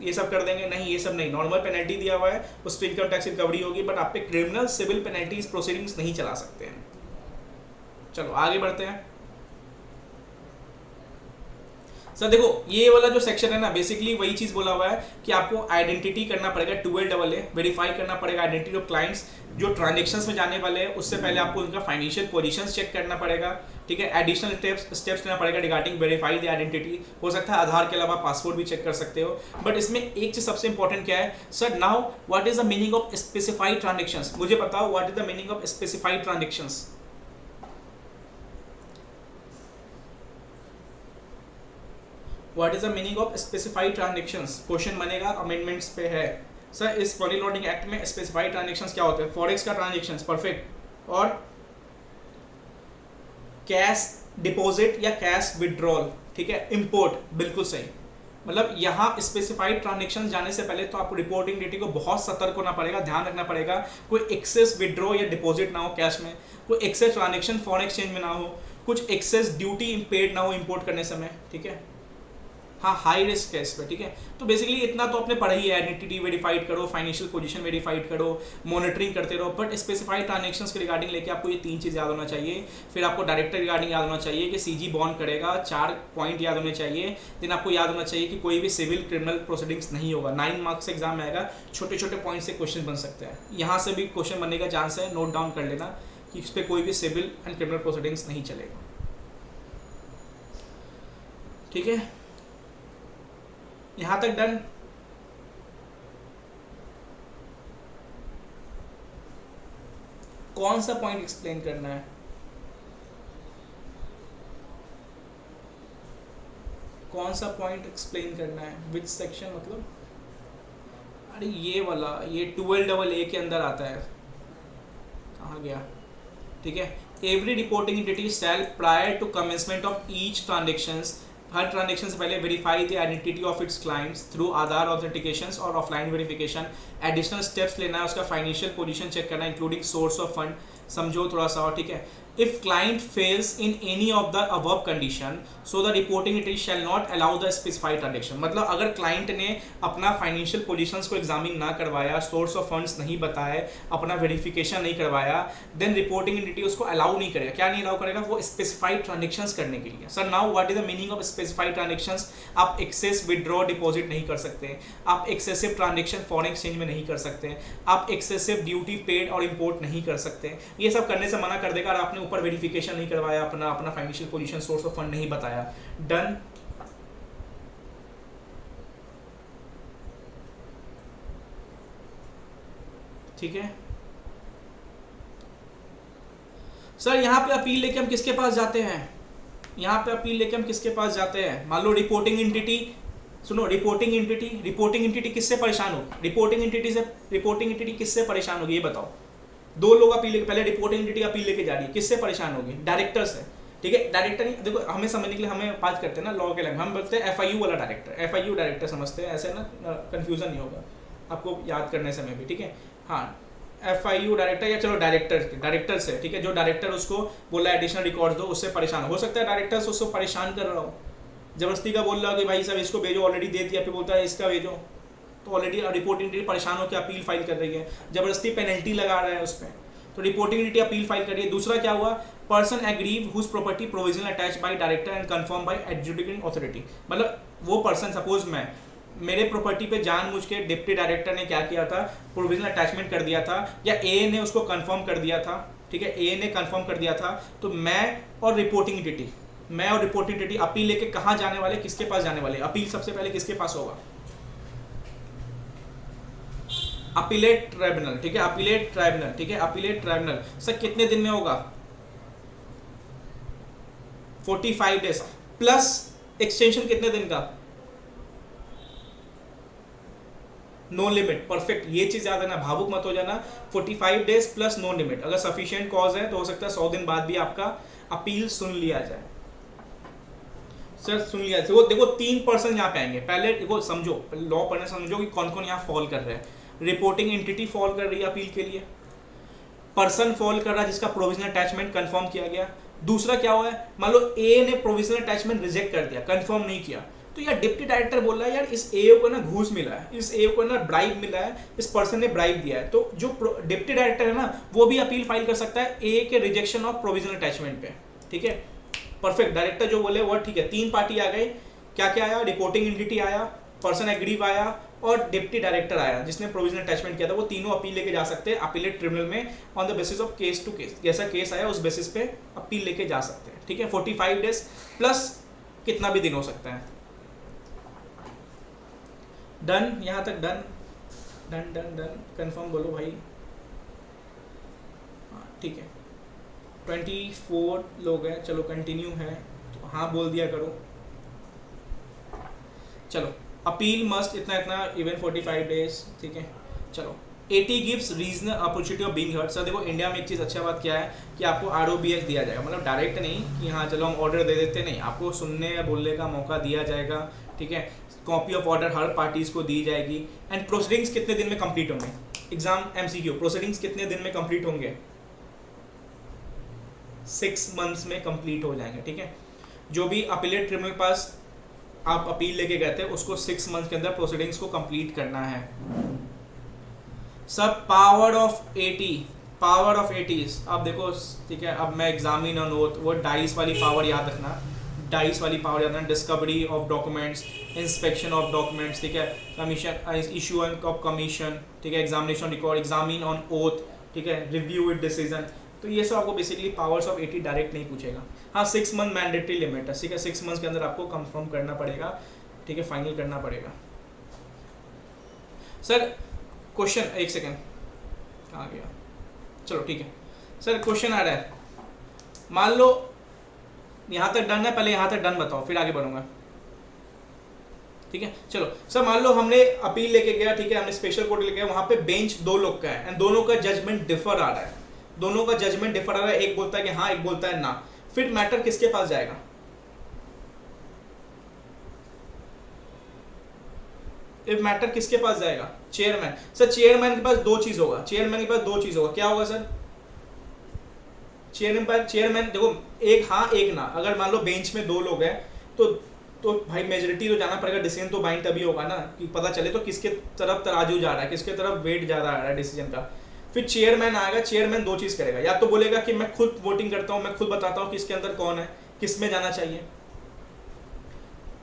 ये सब कर देंगे, नहीं, ये सब नहीं। नॉर्मल पेनल्टी दिया हुआ है, उस पर इनकम टैक्स रिकवरी होगी, बट आप पे क्रिमिनल सिविल पेनल्टीज प्रोसीडिंग्स नहीं चला सकते हैं। चलो आगे बढ़ते हैं। सर देखो ये वाला जो सेक्शन है ना, बेसिकली वही चीज बोला हुआ है कि आपको आइडेंटिटी करना पड़ेगा, 12AA वेरीफाई करना पड़ेगा आइडेंटिटी ऑफ क्लाइंट्स जो ट्रांजेक्शंस में जाने वाले हैं। उससे पहले आपको उनका फाइनेंशियल पोजीशंस चेक करना पड़ेगा, ठीक है। एडिशनल स्टेप्स लेना पड़ेगा रिगार्डिंग वेरीफाई द आइडेंटिटी। हो सकता है आधार के अलावा पासपोर्ट भी चेक कर सकते हो। बट इसमें एक चीज सबसे इंपॉर्टेंट क्या है, sir now what is the meaning of specified transactions. मुझे बताओ what is the meaning of specified transactions. What is the meaning of specified transactions, question बनेगा, अमेंडमेंट्स पे है। सर इस मनी लॉन्ड्रिंग एक्ट में स्पेसिफाइड ट्रांजेक्शंस क्या होते हैं, फॉरेक्स का ट्रांजेक्शंस, परफेक्ट, और कैश डिपॉजिट या कैश विड्रॉल, ठीक है, इंपोर्ट, बिल्कुल सही। मतलब यहाँ स्पेसिफाइड ट्रांजेक्शन जाने से पहले तो आपको रिपोर्टिंग डेटी को बहुत सतर्क होना पड़ेगा, ध्यान रखना पड़ेगा कोई एक्सेस विड्रॉ या डिपॉजिट ना हो कैश में, कोई एक्सेस ट्रांजेक्शन फॉरेन एक्सचेंज में ना हो, कुछ एक्सेस ड्यूटी पेड ना हो इंपोर्ट करने समय, ठीक है। हाँ, हाई रिस्क है इस पर, ठीक है। तो बेसिकली इतना तो आपने पढ़ा ही है, आइडेंटिटी वेरीफाइड करो, फाइनेंशियल पोजीशन वेरीफाइड करो, मॉनिटरिंग करते रहो। बट स्पेसिफाइड ट्रांजेक्शंस के रिगार्डिंग लेके आपको ये 3 चीज़ याद होना चाहिए। फिर आपको डायरेक्टर रिगार्डिंग याद होना चाहिए कि CG बॉन्ड करेगा, 4 पॉइंट याद होने चाहिए। देन आपको याद होना चाहिए कि कोई भी सिविल क्रिमिनल प्रोसीडिंग्स नहीं होगा। 9 मार्क्स से एग्जाम में आएगा, छोटे छोटे पॉइंट से क्वेश्चन बन सकते हैं, यहाँ से भी क्वेश्चन बनने का चांस है, नोट डाउन कर लेना कि इस पर कोई भी सिविल एंड क्रिमिनल प्रोसीडिंग्स नहीं चलेगा, ठीक है। यहां तक डन। कौन सा पॉइंट एक्सप्लेन करना है, कौन सा पॉइंट एक्सप्लेन करना है, विच सेक्शन, मतलब अरे ये वाला, ये 12AA के अंदर आता है, कहाँ गया, ठीक है। Every reporting entity shall prior to commencement of each transactions हर ट्रांजेक्शन से पहले verify the identity of its clients through Aadhaar authentication और ऑफलाइन वेरिफिकेशन। एडिशनल स्टेप्स लेना है, उसका फाइनेंशियल पोजीशन चेक करना, इंक्लूडिंग सोर्स ऑफ फंड। समझो थोड़ा सा और, ठीक है। If client fails in any of the above condition so the reporting entity shall not allow the specified transaction. मतलब अगर क्लाइंट ने अपना फाइनेंशियल पोजीशंस को एग्जामिन ना करवाया, सोर्स ऑफ फंड्स नहीं बताए, अपना वेरिफिकेशन नहीं करवाया, देन रिपोर्टिंग एंटिटी उसको अलाउ नहीं करेगा। क्या नहीं अलाउ करेगा? वो स्पेसिफाइड ट्रांजेक्शंस करने के लिए। Sir now what is the meaning of specified transactions? आप एक्सेस विड्रॉ डिपॉजिट नहीं कर सकते, आप एक्सेसिव ट्रांजेक्शन फॉरेन एक्सचेंज में नहीं कर सकते, आप एक्सेसिव ड्यूटी पेड और इंपोर्ट नहीं कर सकते। ये सब करने से मना कर देगा। और आपने ऊपर वेरिफिकेशन नहीं करवाया, अपना financial position, source of fund नहीं बताया, डन। ठीक है सर, यहां पे अपील लेके हम किसके पास जाते हैं? यहां पे अपील लेके हम किसके पास जाते हैं? मान लो रिपोर्टिंग एंटिटी, सुनो, रिपोर्टिंग एंटिटी किससे परेशान हो? रिपोर्टिंग एंटिटी किससे परेशान होगी ये बताओ? दो लोग अपील लेके, पहले रिपोर्टिंग एंटिटी अपील लेके जा रही है, किससे परेशान होगी? डायरेक्टर से। ठीक है, डायरेक्टर नहीं, देखो हमें समझने के लिए हमें बात करते हैं ना लॉ के लैंग्वेज, हम बोलते हैं FIU वाला डायरेक्टर, FIU डायरेक्टर समझते हैं, ऐसे ना कंफ्यूजन नहीं होगा आपको याद करने समय भी। ठीक है, हाँ, FIU डायरेक्टर, या चलो डायरेक्टर से, ठीक है, जो डायरेक्टर उसको बोला एडिशनल रिकॉर्ड दो, उससे परेशान हो सकता है डायरेक्टर से उसको परेशान कर रहा हो, जबरदस्ती का बोल रहा हो कि भाई साहब इसको भेजो, ऑलरेडी दे दिया, फिर बोलता है इसका भेजो, तो ऑलरेडी रिपोर्टिंग एंटिटी परेशान होकर अपील फाइल कर रही है, जबरदस्ती पेनल्टी लगा रहा है उस पर, तो रिपोर्टिंग एंटिटी अपील फाइल कर रही है। दूसरा क्या हुआ? Person aggrieve whose property provisional attach by director and confirm by adjudicating authority. मतलब वो पर्सन, सपोज मेरे प्रॉपर्टी पे जानबूझ के डिप्टी डायरेक्टर ने क्या किया था, प्रोविजनल अटैचमेंट कर दिया था, या AA ने उसको कंफर्म कर दिया था। ठीक है, AA ने कंफर्म कर दिया था, तो मैं और रिपोर्टिंग एंटिटी अपील लेके कहाँ जाने वाले, किसके पास जाने वाले? अपील सबसे पहले किसके पास होगा? Appellate tribunal. ठीक है, अपीलेट ट्राइब्यूनल। ठीक है, अपीलेट ट्राइब्यूनल। सर कितने दिन में होगा? 45 डेज प्लस एक्सटेंशन कितने दिन का? No limit. परफेक्ट, ये चीज याद है ना, भावुक मत हो जाना। 45 डेज प्लस नो लिमिट। अगर सफिशिएंट कॉज है तो हो सकता है 100 दिन बाद भी आपका अपील सुन लिया जाए। सर सुन लिया जाए, वो देखो 3% यहाँ पे आएंगे। पहले देखो समझो, लॉ पढ़ने समझो कि कौन कौन यहाँ फॉल कर रहे हैं। रिपोर्टिंग एंटिटी फॉल कर रही है अपील के लिए, पर्सन फॉल कर रहा है जिसका प्रोविजनल अटैचमेंट कंफर्म किया गया। दूसरा क्या हुआ है, मान लो ए ने प्रोविजनल अटैचमेंट रिजेक्ट कर दिया, कंफर्म नहीं किया, तो यार डिप्टी डायरेक्टर बोल रहा है यार इस एओ को ना घूस मिला है, इस एओ को ना ब्राइब मिला है, इस पर्सन ने ब्राइब दिया है, तो जो डिप्टी डायरेक्टर है ना वो भी अपील फाइल कर सकता है ए के रिजेक्शन ऑफ प्रोविजनल अटैचमेंट पे। ठीक है, परफेक्ट, डायरेक्टर जो बोले वो ठीक है। 3 पार्टी आ गए, क्या क्या आया? रिपोर्टिंग एंटिटी आया, पर्सन एग्रीव आया और डिप्टी डायरेक्टर आया जिसने प्रोविजनल अटैचमेंट किया था। वो तीनों अपील लेके जा सकते हैं अपीलेट ट्रिब्यूनल में on the basis of case to case, जैसा केस आया उस बेसिस पे अपील लेके जा सकते हैं। ठीक है, 45 डेज प्लस कितना भी दिन हो सकता है। डन, यहाँ तक done, done done done, confirm बोलो भाई। हाँ ठीक है, 24 लोग हैं, चलो कंटिन्यू है तो हाँ बोल दिया करो। चलो, अपील मस्ट इतना इवन 45 डेज। ठीक है, चलो 80 gives regional opportunity of being heard. Sir देखो इंडिया में एक चीज़ अच्छा बात क्या है कि आपको ROBS दिया जाएगा, मतलब डायरेक्ट नहीं कि हाँ चलो हम ऑर्डर दे देते, नहीं, आपको सुनने या बोलने का मौका दिया जाएगा। ठीक है, copy of order her parties को दी जाएगी। एंड प्रोसीडिंग्स कितने दिन में कंप्लीट होंगे? एग्जाम MCQ, प्रोसीडिंग्स कितने दिन में कंप्लीट होंगे? 6 मंथ्स में कंप्लीट हो जाएंगे। ठीक है, जो भी अपीलेट ट्रिब्यूनल पास आप अपील लेके गए थे उसको 6 मंथ के अंदर प्रोसीडिंग्स को कंप्लीट करना है। सब पावर ऑफ 80s अब देखो। ठीक है, अब मैं एग्जामिन ऑन ओथ, वो डाइस वाली पावर याद रखना, डाइस वाली पावर याद रखना। Discovery of documents, inspection of documents, ठीक है, कमीशन, इशूएंस ऑफ कमीशन, ठीक है, examination record, examine on oath, ठीक है, रिव्यू विद डिसीजन। तो ये सब आपको बेसिकली पावर्स ऑफ 80 डायरेक्ट नहीं पूछेगा। हाँ 6 मंथ मैंडेटरी लिमिट है। ठीक है, 6 मंथ के अंदर आपको कंफर्म करना पड़ेगा। ठीक है, फाइनल करना पड़ेगा। सर क्वेश्चन, एक सेकेंड आ गया, चलो ठीक है सर, क्वेश्चन आ रहा है। मान लो यहाँ तक डन है, पहले यहाँ तक डन बताओ फिर आगे बढ़ूंगा। ठीक है, चलो सर मान लो हमने अपील लेके गया, ठीक है, हमने स्पेशल कोर्ट लेके गया, वहां पे बेंच 2 लोग का है एंड दोनों का जजमेंट डिफर आ रहा है, एक बोलता है कि हाँ, एक बोलता है ना, फिर मैटर किसके पास जाएगा? इफ मैटर किसके पास जाएगा, चेयरमैन। सर चेयरमैन के पास दो चीज होगा, चेयरमैन के पास दो चीज होगा, क्या होगा सर? चेयरमैन देखो एक हाँ एक ना, अगर मान लो बेंच में दो लोग हैं तो भाई मेजोरिटी तो जाना पड़ेगा, डिसीजन तो बाइंड तभी होगा ना कि पता चले तो किसके तरफ तराजू जा रहा है, किसके तरफ वेट ज्यादा आ रहा है डिसीजन का। फिर चेयरमैन आएगा, चेयरमैन दो चीज करेगा, या तो बोलेगा कि मैं खुद वोटिंग करता हूं, मैं खुद बताता हूं किसके अंदर कौन है, किस में जाना चाहिए,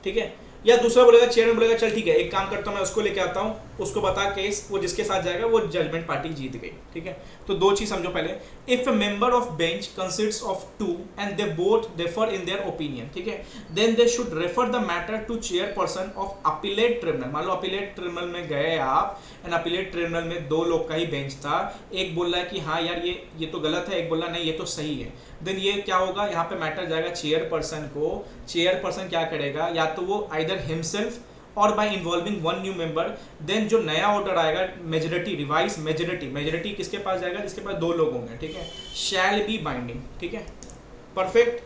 ठीक है, या दूसरा बोलेगा चेयरमैन बोलेगा चल ठीक है एक काम करता हूं मैं उसको लेके आता हूं, उसको बता केस, वो जिसके साथ जाएगा वो जजमेंट पार्टी जीत गई, ठीक है। तो दो चीज समझो पहले, if a member of bench consists of two and they both differ in their opinion, ठीक है, then they should refer the matter to chairperson of appellate tribunal. मान लो अपीलेट ट्रिब्यूनल में गए आप, एंड अपीलेट ट्रिब्यूनल में दो लोग का ही बेंच था, एक बोल रहा है कि हाँ यार ये तो गलत है, एक बोल रहा नहीं ये तो सही है, देन ये क्या होगा, यहाँ पे मैटर जाएगा चेयरपर्सन को। चेयरपर्सन क्या करेगा, या तो वो आइदर हिमसेल्फ और by involving one new member, then जो नया ऑर्डर आएगा मेजोरिटी रिवाइज मेजोरिटी किसके पास जाएगा, जिसके पास दो लोग होंगे, ठीक है, शैल बी बाइंडिंग, ठीक है, परफेक्ट,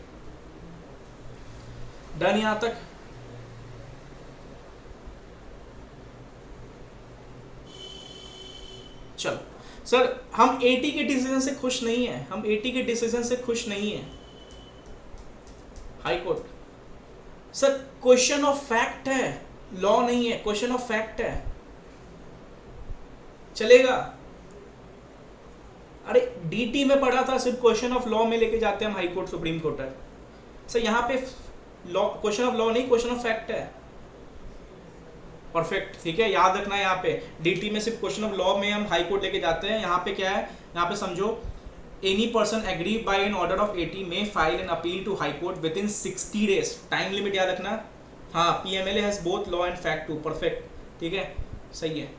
डन यहां तक। चलो सर हम 80 के डिसीजन से खुश नहीं है, हम 80 के डिसीजन से खुश नहीं है high court. Sir question of fact है, लॉ नहीं है, क्वेश्चन ऑफ फैक्ट है, चलेगा? अरे डीटी में पढ़ा था, सिर्फ क्वेश्चन ऑफ लॉ में लेके जाते हैं हम हाई कोर्ट सुप्रीम कोर्ट है। सर यहाँ पे लॉ, क्वेश्चन ऑफ लॉ नहीं, क्वेश्चन ऑफ फैक्ट है, परफेक्ट, ठीक है, याद रखना है। यहाँ पे डीटी में सिर्फ क्वेश्चन ऑफ लॉ में हम हाई कोर्ट लेके जाते हैं। यहाँ पे क्या है, यहाँ पे समझो, any person aggrieved by an order of 80 में file an appeal to High Court within 60 days, time limit याद रखना। हाँ, PMLA has both law and fact too, perfect, ठीक है, सही है।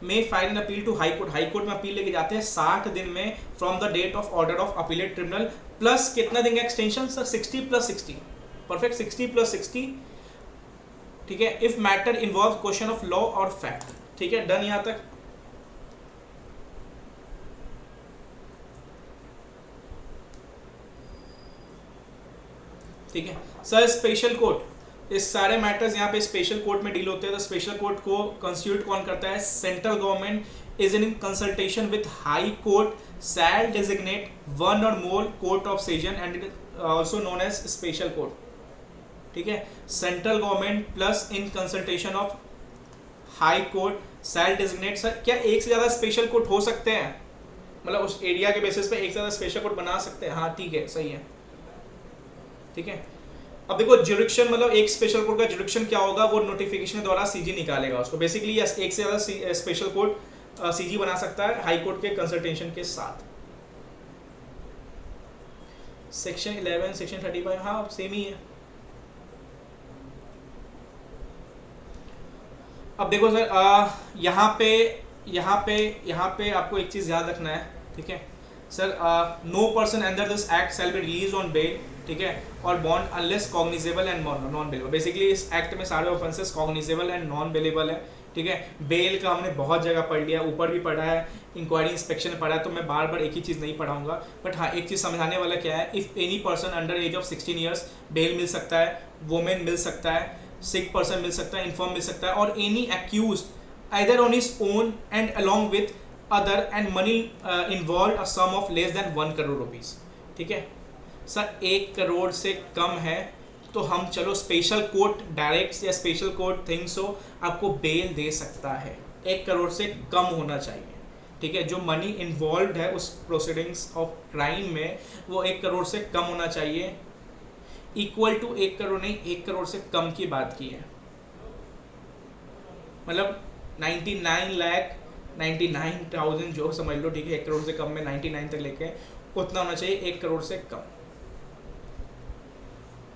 में file an appeal to High Court में अपील लेके जाते हैं 60 दिन में from the date of order of appellate tribunal, plus कितना देंगे एक्सटेंशन सर, 60 + 60, परफेक्ट, 60 + 60, ठीक है, if matter involve question of law और फैक्ट, ठीक है, डन यहां तक। ठीक है सर, स्पेशल कोर्ट, इस सारे मैटर्स यहाँ पे स्पेशल कोर्ट में डील होते हैं। तो स्पेशल कोर्ट को कंस्टिट्यूट कौन करता है, central government is in consultation with high court shall designate one और more court of session and it is also known as special court, ठीक है, central government plus in consultation of high court shall designate. Sir क्या एक से ज्यादा special court हो सकते हैं, मतलब उस एरिया के बेसिस पे एक से ज्यादा स्पेशल कोर्ट बना सकते हैं? हाँ ठीक है, सही है, ठीक है। अब देखो जुरिडिक्शन, मतलब एक स्पेशल कोर्ट का जुरिडिक्शन क्या होगा, वो नोटिफिकेशन के द्वारा सीजी निकालेगा उसको। बेसिकली एक से ज्यादा स्पेशल कोर्ट सीजी बना सकता है हाई कोर्ट के कंसल्टेशन के साथ। सेक्शन 11 सेक्शन 35 हाँ सेम ही है। अब देखो सर यहाँ पे आपको एक चीज याद रखना है, ठीक है sir, no person under this act shall be release on bail, ठीक है, और bond unless cognizable and non bailable. Basically इस एक्ट में सारे offences cognizable and non bailable है, ठीक है। बेल का हमने बहुत जगह पढ़ लिया, ऊपर भी पढ़ा है, इंक्वायरी इंस्पेक्शन पढ़ा है, तो मैं बार बार एक ही चीज़ नहीं पढ़ाऊंगा। बट हाँ एक चीज़ समझाने वाला क्या है, if any person under age of 16 years bail मिल सकता है, वुमेन मिल सकता है, सिक पर्सन मिल सकता है, इन्फॉर्म मिल सकता है, और any accuse either on his own and along with other and money involve a sum of less than 1 crore rupees, ठीक है सर। 1 करोड़ से कम है तो हम चलो स्पेशल कोर्ट डायरेक्ट या स्पेशल कोर्ट थिंग्स हो आपको बेल दे सकता है। 1 करोड़ से कम होना चाहिए, ठीक है, जो मनी इन्वॉल्व है उस प्रोसीडिंग्स ऑफ क्राइम में वो 1 करोड़ से कम होना चाहिए। इक्वल टू 1 करोड़ नहीं, 1 करोड़ से कम की बात की है, मतलब 99,99,000 जो समझ लो, ठीक है, 1 करोड़ से कम में 99 तक लेके उतना होना चाहिए, 1 करोड़ से कम,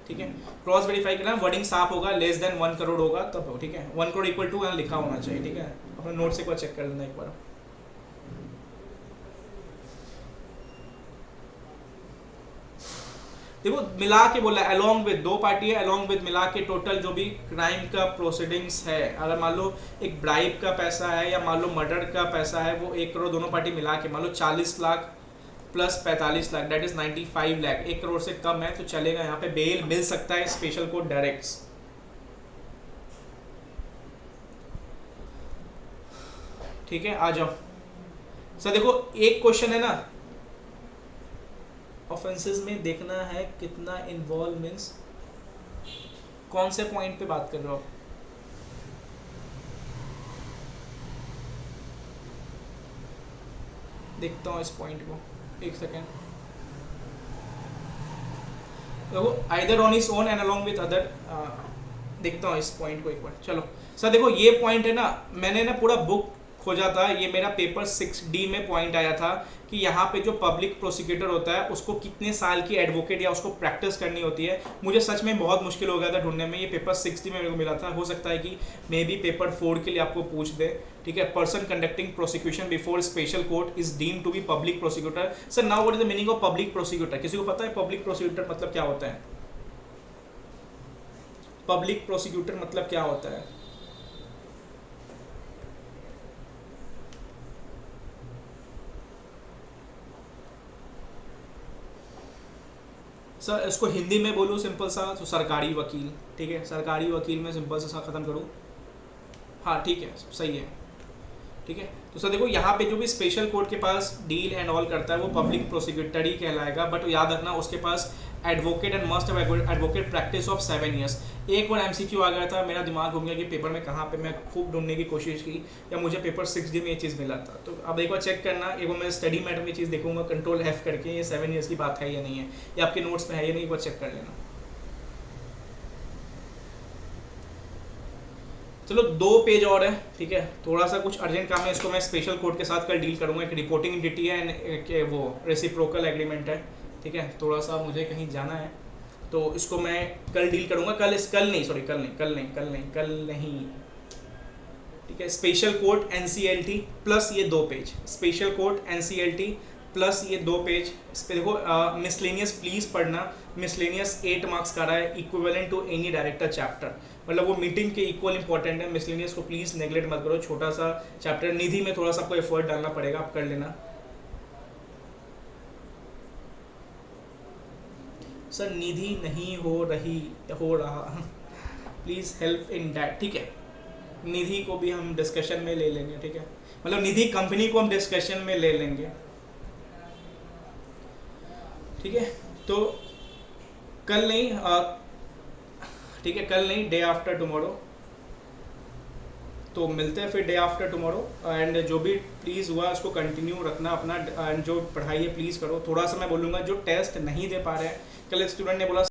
ठीक है। क्रॉस वेरीफाई करना, वर्डिंग साफ होगा, लेस देन 1 करोड़ होगा तब हो, ठीक है, 1 करोड़ इक्वल टू यहाँ लिखा होना चाहिए, ठीक है। अपने नोट से एक बार चेक कर लेना एक बार। देखो मिला के बोला अलोंग विद, 2 पार्टी है, अलोंग विद मिला के टोटल जो भी क्राइम का प्रोसीडिंग्स है, अगर मान लो एक ब्राइब का पैसा है या मान लो मर्डर का पैसा है, वो 1 करोड़ दोनों पार्टी मिला के, मान लो 40 lakh plus 45 lakh, that is 95 lakh, 1 crore से कम है तो चलेगा, यहाँ पे बेल मिल सकता है स्पेशल कोर्ट डायरेक्ट्स। ठीक है, आ जाओ सर। देखो एक क्वेश्चन है ना, ऑफेंसेस में देखना है कितना इन्वॉल्व मीन्स कौन से पॉइंट पे बात कर रहे हो आप? देखता हूँ इस पॉइंट को, एक सेकेंड। देखो either on is own and along with other, देखता हूँ इस पॉइंट को एक बार। चलो सर देखो ये पॉइंट है ना, मैंने ना पूरा बुक खोजा था, ये मेरा पेपर 6D में पॉइंट आया था कि यहाँ पे जो पब्लिक प्रोसिक्यूटर होता है उसको कितने साल की एडवोकेट या उसको प्रैक्टिस करनी होती है। मुझे सच में बहुत मुश्किल हो गया था ढूंढने में, ये पेपर 6D में मेरे को मिला था। हो सकता है कि मे बी पेपर 4 के लिए आपको पूछ दे, ठीक है। Person conducting prosecution before special court is deem to be public prosecutor. Sir now what is the meaning of public prosecutor? किसी को पता है पब्लिक प्रोसिक्यूटर मतलब क्या होता है? पब्लिक प्रोसिक्यूटर मतलब क्या होता है? सर इसको हिंदी में बोलूँ सिंपल सा तो सरकारी वकील, ठीक है। सरकारी वकील में सिंपल सा ख़त्म करूँ, हाँ ठीक है सही है, ठीक है। तो सर देखो यहाँ पे जो भी स्पेशल कोर्ट के पास डील एंड ऑल करता है वो पब्लिक प्रोसिक्यूटर ही कहलाएगा, बट याद रखना उसके पास advocate and must advocate practice of 7 years. एक बार MCQ आ गया था, मेरा दिमाग घूम गया कि पेपर में कहाँ पे, मैं खूब ढूंढने की कोशिश की या मुझे पेपर 6D में ये चीज़ मिला था। तो अब एक बार चेक करना, एक बार मैं स्टडी मैटर में चीज़ देखूंगा कंट्रोल F करके, ये 7 ईयर्स की बात है या नहीं है, ये आपके नोट्स में है या नहीं, एक बार चेक कर लेना। चलो 2 पेज और है, ठीक है। थोड़ा सा कुछ अर्जेंट काम है, इसको मैं स्पेशल कोर्ट के साथ कल डील करूंगा। एक रिपोर्टिंग एंटिटी है एंड वो रेसिप्रोकल एग्रीमेंट है, ठीक है। थोड़ा सा मुझे कहीं जाना है तो इसको मैं कल डील करूंगा। कल नहीं, ठीक है। स्पेशल कोर्ट NCLT प्लस ये 2 page, special court NCLT plus ये 2 पेज। इस पे देखो मिसलेनियस प्लीज पढ़ना, मिसलेनियस 8 मार्क्स का रहा है, equivalent to any director chapter, मतलब वो मीटिंग के इक्वल इंपॉर्टेंट है। मिसलेनियस को प्लीज नेगलेक्ट मत करो, छोटा सा चैप्टर। निधि में थोड़ा सा आपको एफर्ट डालना पड़ेगा, आप कर लेना। सर निधि नहीं हो रहा प्लीज हेल्प इन दैट, ठीक है। निधि को भी हम डिस्कशन में ले लेंगे, ठीक है। मतलब निधि कंपनी को हम डिस्कशन में ले लेंगे, ठीक है। तो कल नहीं, ठीक है कल नहीं, डे आफ्टर टुमारो। तो मिलते हैं फिर डे आफ्टर टुमारो। एंड जो भी प्लीज़ हुआ उसको कंटिन्यू रखना अपना, एंड जो पढ़ाई है प्लीज़ करो। थोड़ा सा मैं बोलूँगा जो टेस्ट नहीं दे पा रहे हैं, कल एक स्टूडेंट ने बोला